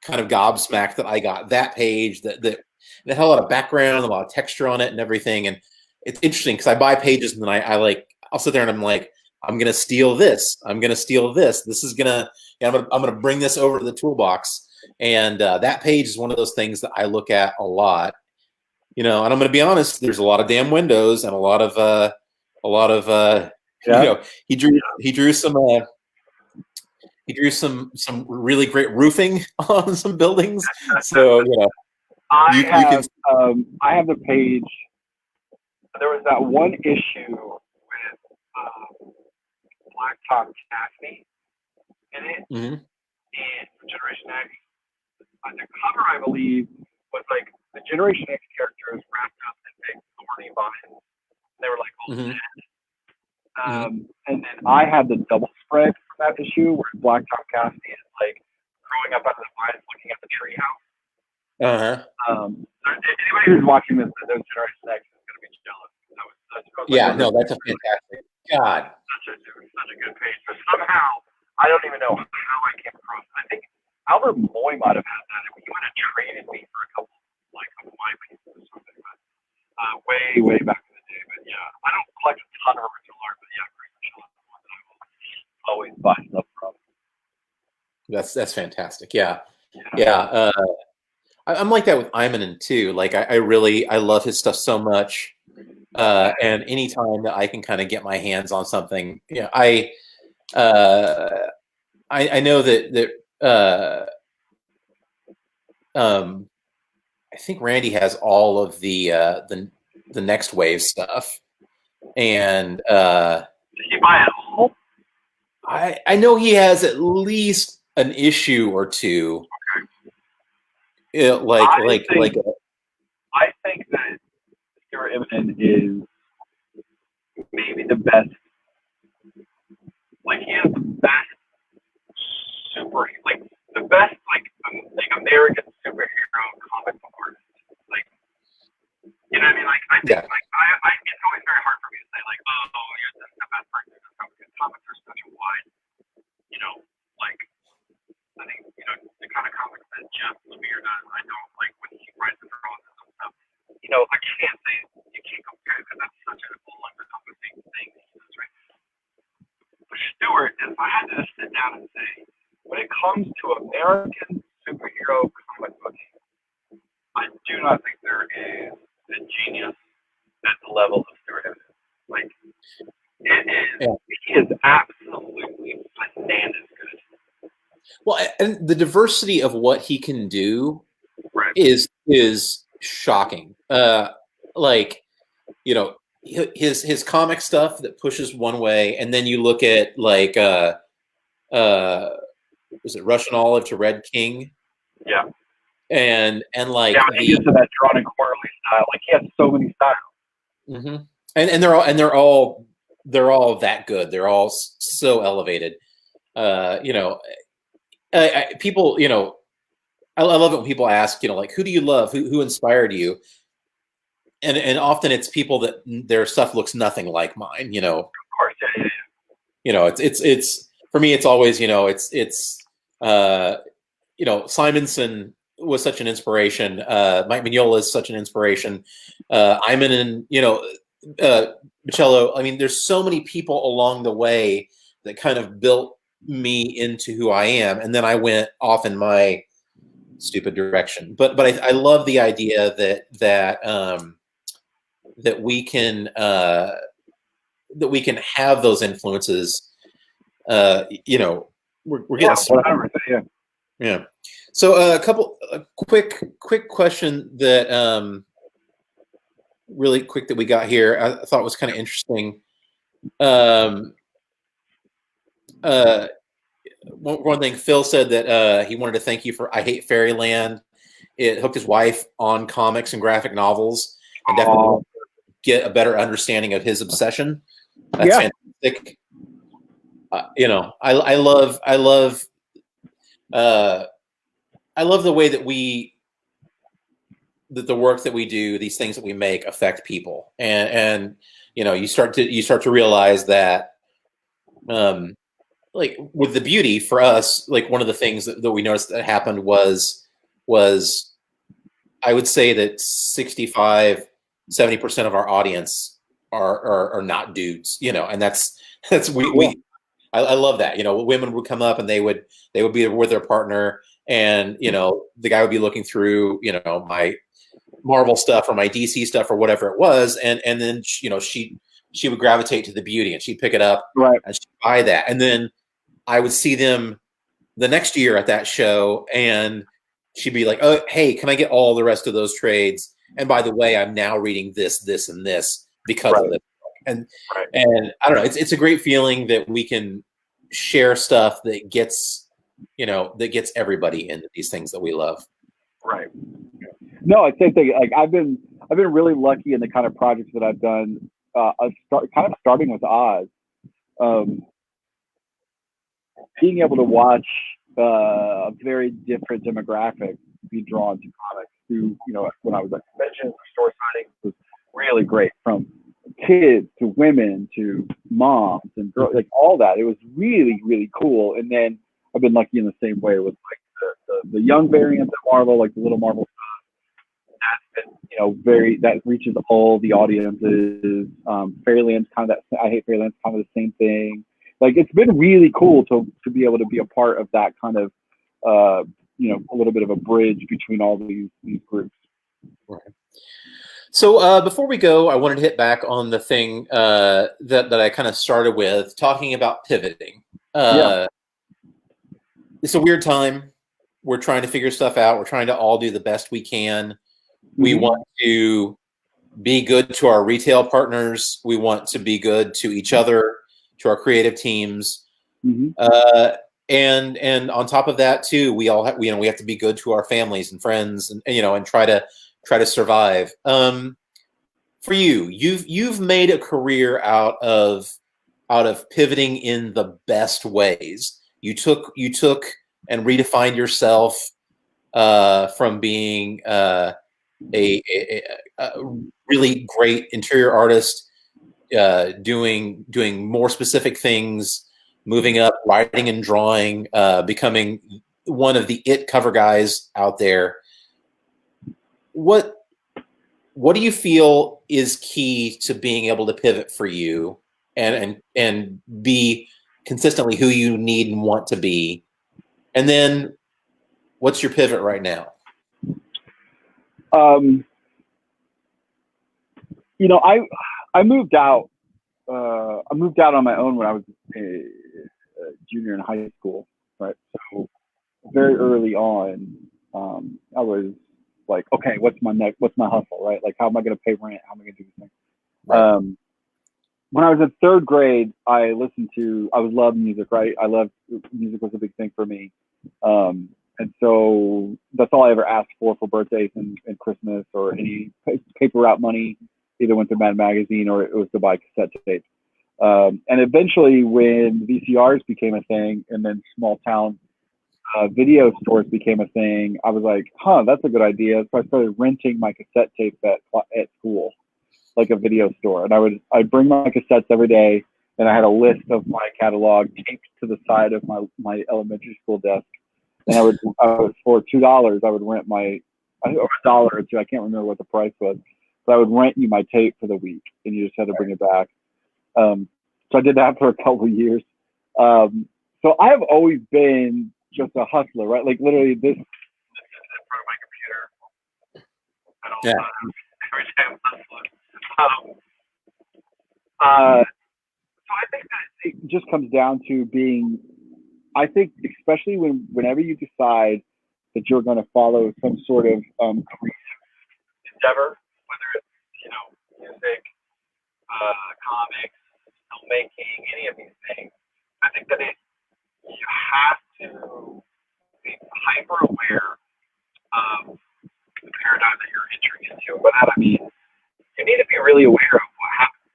kind of gobsmacked that I got that page that had a lot of background, a lot of texture on it, and everything. And it's interesting because I buy pages and then I'll sit there and I'm like, I'm gonna steal this. I'm gonna steal this. This is gonna, I'm gonna bring this over to the toolbox. And that page is one of those things that I look at a lot. You know, and I'm gonna be honest. There's a lot of damn windows and a lot of you
Yeah.
know, he drew some really great roofing on some buildings. So you know, you can.
I have the page. There was that one issue with Blacktop Cassidy in it,
Mm-hmm.
and Generation X. The cover, I believe, was like the Generation X characters wrapped up in big thorny vines. They were like all
Mm-hmm.
dead.
Mm-hmm.
And then I had the double spread from that issue where Blacktop Cassidy is like growing up out of the vines, looking at the treehouse.
Uh-huh.
Anybody who's watching this, those Generation X is going to be jealous. That was
Yeah,
like
no, that's a fantastic. God.
such a good page. But somehow, I don't even know how I came across it. I think Albert Moy might have had that. He might have traded me for a couple of my pieces or something. But way back in the day. But yeah, I don't collect a ton of original art. But yeah, Greg Michelle is one that I will always buy stuff from.
That's fantastic. Yeah.
Yeah.
Yeah. I'm like that with Imanen too. Like I love his stuff so much. And anytime that I can kind of get my hands on something, yeah, I know I think Randy has all of the next wave stuff, and
Did you buy it all?
I know he has at least an issue or two.
I think that Stuart Immonen is maybe the best. Like he has the best super, like
the best like American superhero comic book artist. Like, you know what I mean? Like, I think like I it's always very hard for me to say like, oh, you're the best person in comics. Because comics are such a wide, you know, like I think the kind of comics that Jeff Lemire does. I don't like when he writes the drawings and stuff. I can't say you can't compare because that's such an all-encompassing thing he does, right? But Stewart, if I had to just sit down and say, when it comes to American superhero comic booking, I do not think there is a genius at the level of Stewart is. Like, it is, he is absolutely bananas good.
Well, and the diversity of what he can do is shocking. Like, his comic stuff that pushes one way, and then you look at like was it Russian Olive to Red King?
Yeah.
And like
he gets to that drawn and quarterly style. Like, he has so many styles.
Mm-hmm. And they're all that good. They're all so elevated. People, I love it when people ask, like, who do you love? Who inspired you? And often it's people that their stuff looks nothing like mine.
Of course, yeah.
It's for me. It's always, Simonson was such an inspiration. Mike Mignola is such an inspiration. Iman and Michello. I mean, there's so many people along the way that kind of built me into who I am, and then I went off in my stupid direction. But I love the idea that we can have those influences. We're getting
100%,
yeah. So a quick question that really quick that we got here. I thought was kind of interesting. One thing Phil said that he wanted to thank you for I Hate Fairyland. It hooked his wife on comics and graphic novels, and definitely get a better understanding of his obsession. That's fantastic. I love the way that the work that we do, these things that we make affect people, and you start to realize that like with the beauty for us, like one of the things that we noticed that happened was I would say that 65-70% of our audience are not dudes, and that's I love that. Women would come up and they would be with their partner, and the guy would be looking through my Marvel stuff or my DC stuff or whatever it was, and then she would gravitate to the beauty and she'd pick it up,
right,
and she'd buy that, and then I would see them the next year at that show, and she'd be like, "Oh, hey, can I get all the rest of those trades? And by the way, I'm now reading this, this, and this because of this." And I don't know, it's a great feeling that we can share stuff that gets everybody into these things that we love.
Right. No, I'd say like I've been really lucky in the kind of projects that I've done. Starting with Oz. Being able to watch a very different demographic be drawn to comics through, when I was at conventions or store signings was really great, from kids to women to moms and girls, like all that. It was really, really cool. And then I've been lucky in the same way with like the young variants of Marvel, like the little Marvel stuff. That's been, that reaches all the audiences. Fairyland's kind of that. I Hate Fairyland's kind of the same thing. Like, it's been really cool to be able to be a part of that kind of, a little bit of a bridge between all these groups.
Right. So before we go, I wanted to hit back on the thing that I kind of started with, talking about pivoting. It's a weird time. We're trying to figure stuff out. We're trying to all do the best we can. Mm-hmm. We want to be good to our retail partners. We want to be good to each other, to our creative teams, and on top of that too, we all have, we have to be good to our families and friends, and try to survive. For you've made a career out of pivoting in the best ways. You took and redefined yourself from being a really great interior artist, doing more specific things, moving up, writing and drawing, becoming one of the it cover guys out there. What do you feel is key to being able to pivot for you and be consistently who you need and want to be? And then what's your pivot right now?
You know, I moved out. I moved out on my own when I was a junior in high school, right? So very early on, I was like, okay, what's my hustle, right? Like, how am I going to pay rent? How am I going to do this thing?
Right.
When I was in third grade, I was loving music, right? Music was a big thing for me. And so that's all I ever asked for birthdays and Christmas, or any paper route money either went to Mad Magazine or it was to buy cassette tapes. And eventually when VCRs became a thing and then small town video stores became a thing, I was like, that's a good idea. So I started renting my cassette tapes at school, like a video store. And I'd bring my cassettes every day, and I had a list of my catalog taped to the side of my elementary school desk. And I would for $2, I would rent or $1 or $2. I can't remember what the price was, but I would rent you my tape for the week, and you just had to bring it back. So I did that for a couple of years. So I have always been just a hustler, right? Like literally this.
In front of my computer. I don't
Yeah.
every day I'm hustling. So I think that
It just comes down to being. I think especially whenever you decide that you're going to follow some sort of
endeavor, whether it's music, comics, filmmaking, any of these things, I think that you have to be hyper aware of the paradigm that you're entering into. By that I mean you need to be really aware of what happens,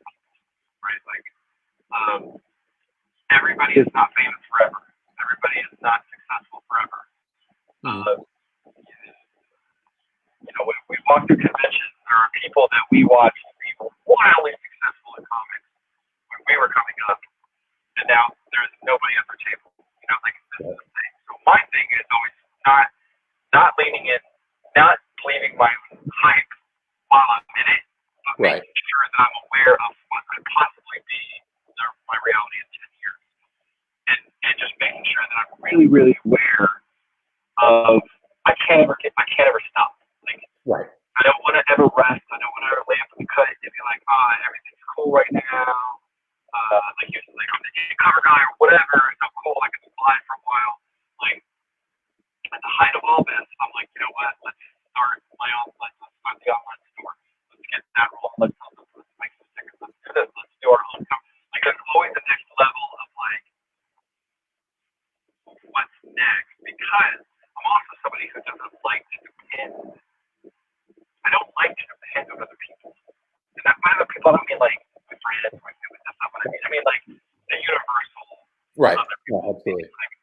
right? Like everybody is not famous forever. Everybody is not successful forever.
Mm-hmm.
When we walk through conventions, there are people that we watched be wildly successful in comics when we were coming up, and now there's nobody at their table. Like this is the thing. So my thing is always not leaning in, not believing my own hype while I'm in it, but
Right.
making sure that I'm aware of what could possibly be my reality in 10 years, and just making sure that I'm really, really aware of I can't ever stop. Like,
Right.
I don't want to ever rest. I don't want to ever lay up in the cut and be like, everything's cool right now. Like you said, like I'm the cover guy or whatever. It's so cool. I can fly for a while. Like at the height of all this, I'm like, you know what? Let's start let's start the online store. Let's get that rolling. Let's make some stickers. Let's do this. Let's do our own cover. Like there's always the next level of like what's next, because I'm also somebody who doesn't like to depend. I don't like to depend on other people. And that by other people, I don't mean like my friends, my family. That's not what I mean. I mean like the universal.
Right.
Other people.
Yeah, absolutely.
Like,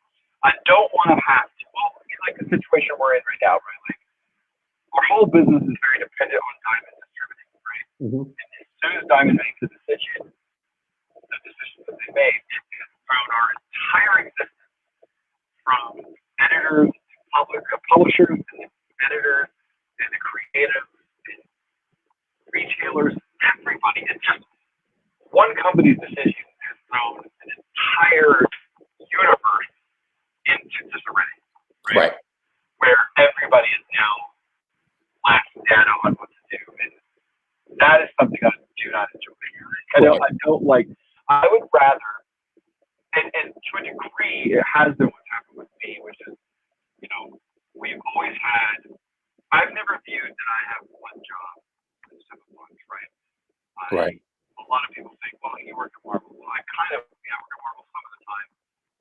I don't want to have to. Well, like the situation we're in right now, right? Like our whole business is very dependent on Diamond distributing, right?
Mm-hmm.
And as soon as Diamond makes a decision, the decisions that they made, it has thrown our entire existence from editors to publishers and editors and the creatives and retailers, everybody. It's just one company's decision has thrown an entire universe into disarray, right? Where everybody is now lacking data on what to do, and that is something I do not enjoy. I don't like. I would rather, and to a degree, it has been what's happened with me, which is, we've always had. I've never viewed that I have one job in 7 months, right?
Right.
A lot of people think, well, you work at Marvel. Well, I kind of, work at Marvel some of the time.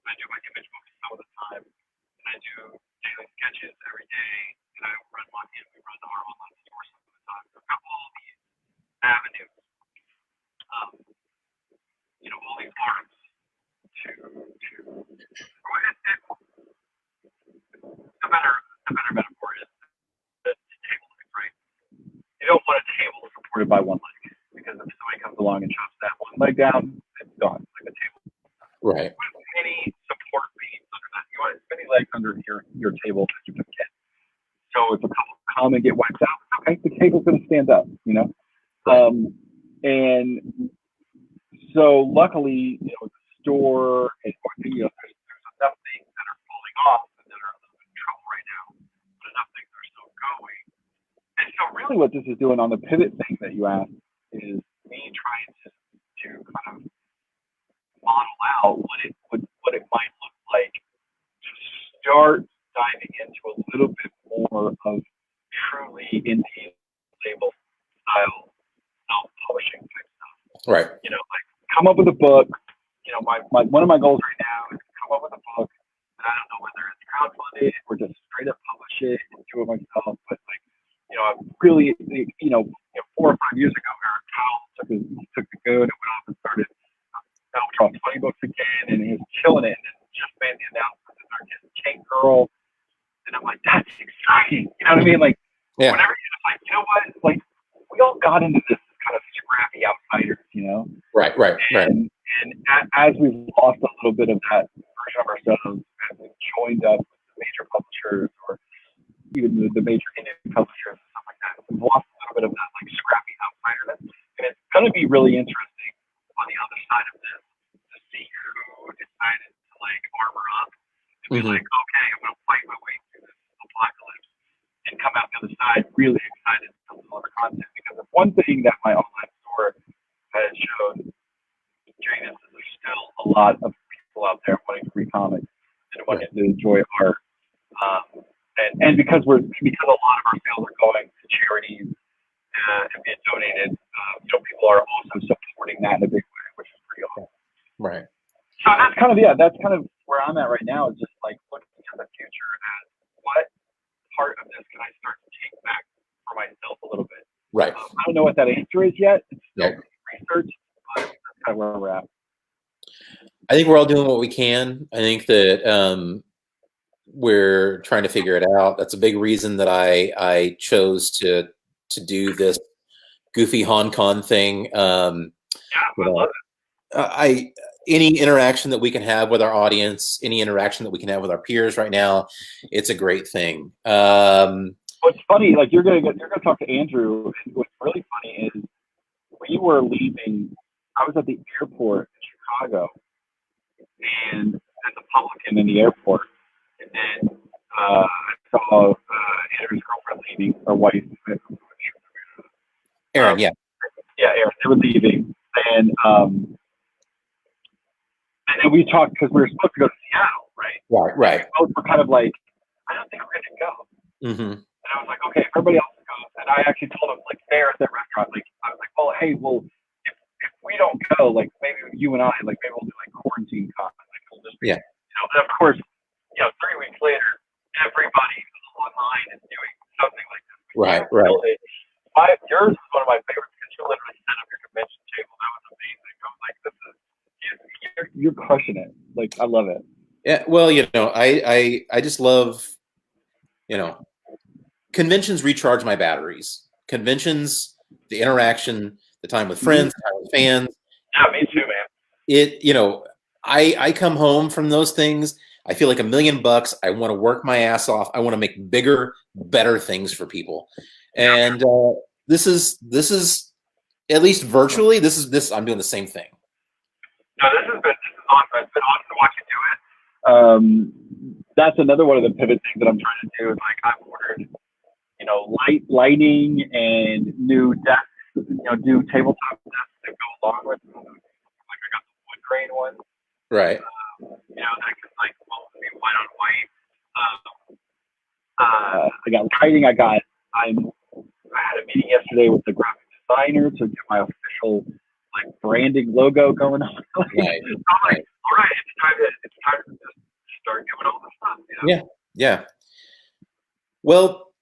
I do my image movies some of the time, and I do daily sketches every day, and I we run our online store some of the time. So I've got all these avenues, all these arms to better metaphor is the table leg, right? You don't want a table supported by one leg because if somebody comes along and chops that one leg down, it's gone. It's like a table.
Right.
You want as many support beams under that. You want as many legs under your table as you can get. So if a couple come and get wiped out, okay, the table's going to stand up, you know. And so luckily, you know, the store and you know, there's enough things that are falling off and that are a little bit in trouble right now, but enough things are still going. And so really what this is doing on the pivot thing that you asked is me trying to kind of model out what it might look like to start diving into a little bit more of truly indie label style self-publishing type stuff.
Right.
You know, like come up with a book. You know, one of my goals right now is to come up with a book. And I don't know whether it's crowdfunded or just straight up publish it and do it myself. But like, you know, I'm really, you know, 4 or 5 years ago, Eric Powell took the goon and went off and started self 20 books again, and he's killing it. And just made the announcement that they're getting Chain Girl. And I'm like, that's exciting. You know what I mean? Like, whenever you're just like, you know what? Like, we all got into this kind of scrappy outsiders, you know?
Right.
And as we've lost a little bit of that version of ourselves, as we've joined up with the major publishers or even the major indie publishers and stuff like that, we've lost a little bit of that like scrappy outsiderness. And it's going to be really interesting on the other side of this to see who decided to like armor up and be like, okay, I'm going to fight my way through this apocalypse and come out the other side really excited to deliver content. Because the one thing that my online store has shown during this is there's still a lot of people out there wanting to read comics and wanting to enjoy art. And because a lot of our sales are going to charities and being donated, you know, people are also supporting that in a big way, which is pretty awesome.
Right.
So that's kind of where I'm at right now, is just like looking at the future as what part of this can I start to take back for myself a little bit.
Right.
I don't know what that answer is yet. It's still research, but that's kind of where we're at.
I think we're all doing what we can. I think that we're trying to figure it out. That's a big reason that I chose to do this goofy HAUNCON thing.
I love it.
Any interaction that we can have with our audience, any interaction that we can have with our peers right now, it's a great thing.
What's funny, like you're gonna talk to Andrew. What's really funny is we were leaving. I was at the airport in Chicago, and as a publican in the airport, and then I saw Andrew's girlfriend leaving, or wife.
Aaron, yeah,
Aaron. They were leaving, and then we talked because we were supposed to go to Seattle, right?
Right.
We both were kind of like, I don't think we're gonna go.
Mm-hmm.
And I was like, okay, if everybody else goes, and I actually told him, like, there at that restaurant, like, I was like, well, hey, if we don't go, like, maybe you and I, like, maybe we'll do like quarantine con, like, we'll just be, you know. And of course, you know, 3 weeks later, everybody online is doing something like this.
Right.
Yours is one of my favorites because you literally set up your convention table. That was amazing. I was like, you're crushing it. Like, I love it.
Yeah. Well, you know, I just love, you know, conventions recharge my batteries. Conventions, the interaction, the time with friends, the time with fans.
Yeah, me too, man.
You know, I come home from those things. I feel like $1 million. I want to work my ass off. I want to make bigger, better things for people. And this is at least virtually. This I'm doing the same thing.
No, this is awesome. It's been awesome to watch you do it. That's another one of the pivot things that I'm trying to do. Is like I've ordered, you know, lighting and new desks, you know, new tabletop desks that go along with them. Like I got the wood grain one.
Right.
You know, that could like be white on white. I got lighting. I had a meeting yesterday with the graphic designer to get my official like branding logo going on.
Right.
So I'm like, all right, it's time to just start doing all this stuff. You know?
Yeah. Well,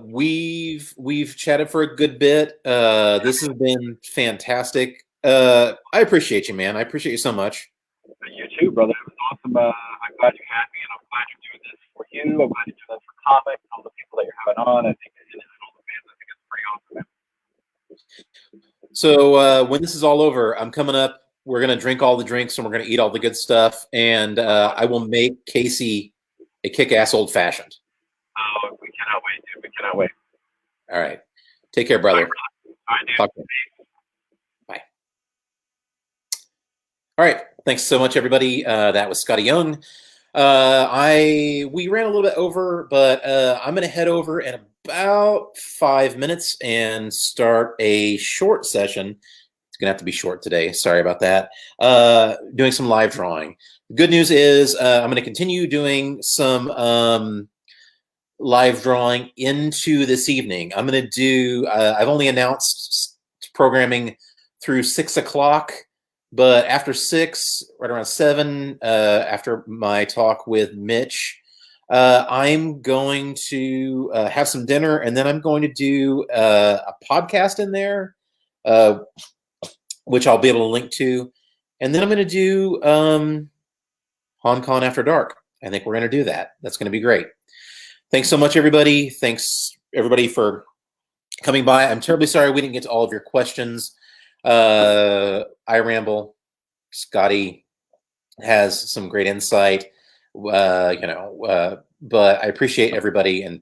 we've chatted for a good bit. This has been fantastic. I appreciate you, man. I appreciate you so much.
You too, brother. It was awesome. I'm glad you had me, and I'm glad you're doing this for you. I'm glad you're doing this for comics, all the people that you're having on. I think and all the fans. I think it's pretty awesome, man.
So when this is all over, I'm coming up. We're gonna drink all the drinks and we're gonna eat all the good stuff. And I will make Casey a kick-ass old fashioned.
Oh, we cannot wait, dude. We cannot wait.
All right. Take care, brother.
All right, dude.
Talk to you. Bye. All right. Thanks so much, everybody. That was Scottie Young. We ran a little bit over, but I'm going to head over in about 5 minutes and start a short session. It's going to have to be short today. Sorry about that. Doing some live drawing. The good news is I'm going to continue doing some live drawing into this evening. I'm going to do, I've only announced programming through 6 o'clock, but after 6, right around 7, after my talk with Mitch, I'm going to have some dinner, and then I'm going to do a podcast in there, which I'll be able to link to. And then I'm going to do HAUNCON After Dark. I think we're going to do that. That's going to be great. Thanks so much, everybody. Thanks, everybody, for coming by. I'm terribly sorry we didn't get to all of your questions. I ramble. Scottie has some great insight, but I appreciate everybody and,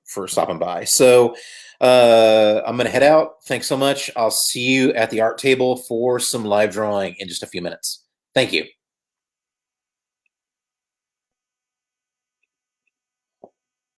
for stopping by. So I'm going to head out. Thanks so much. I'll see you at the art table for some live drawing in just a few minutes. Thank you.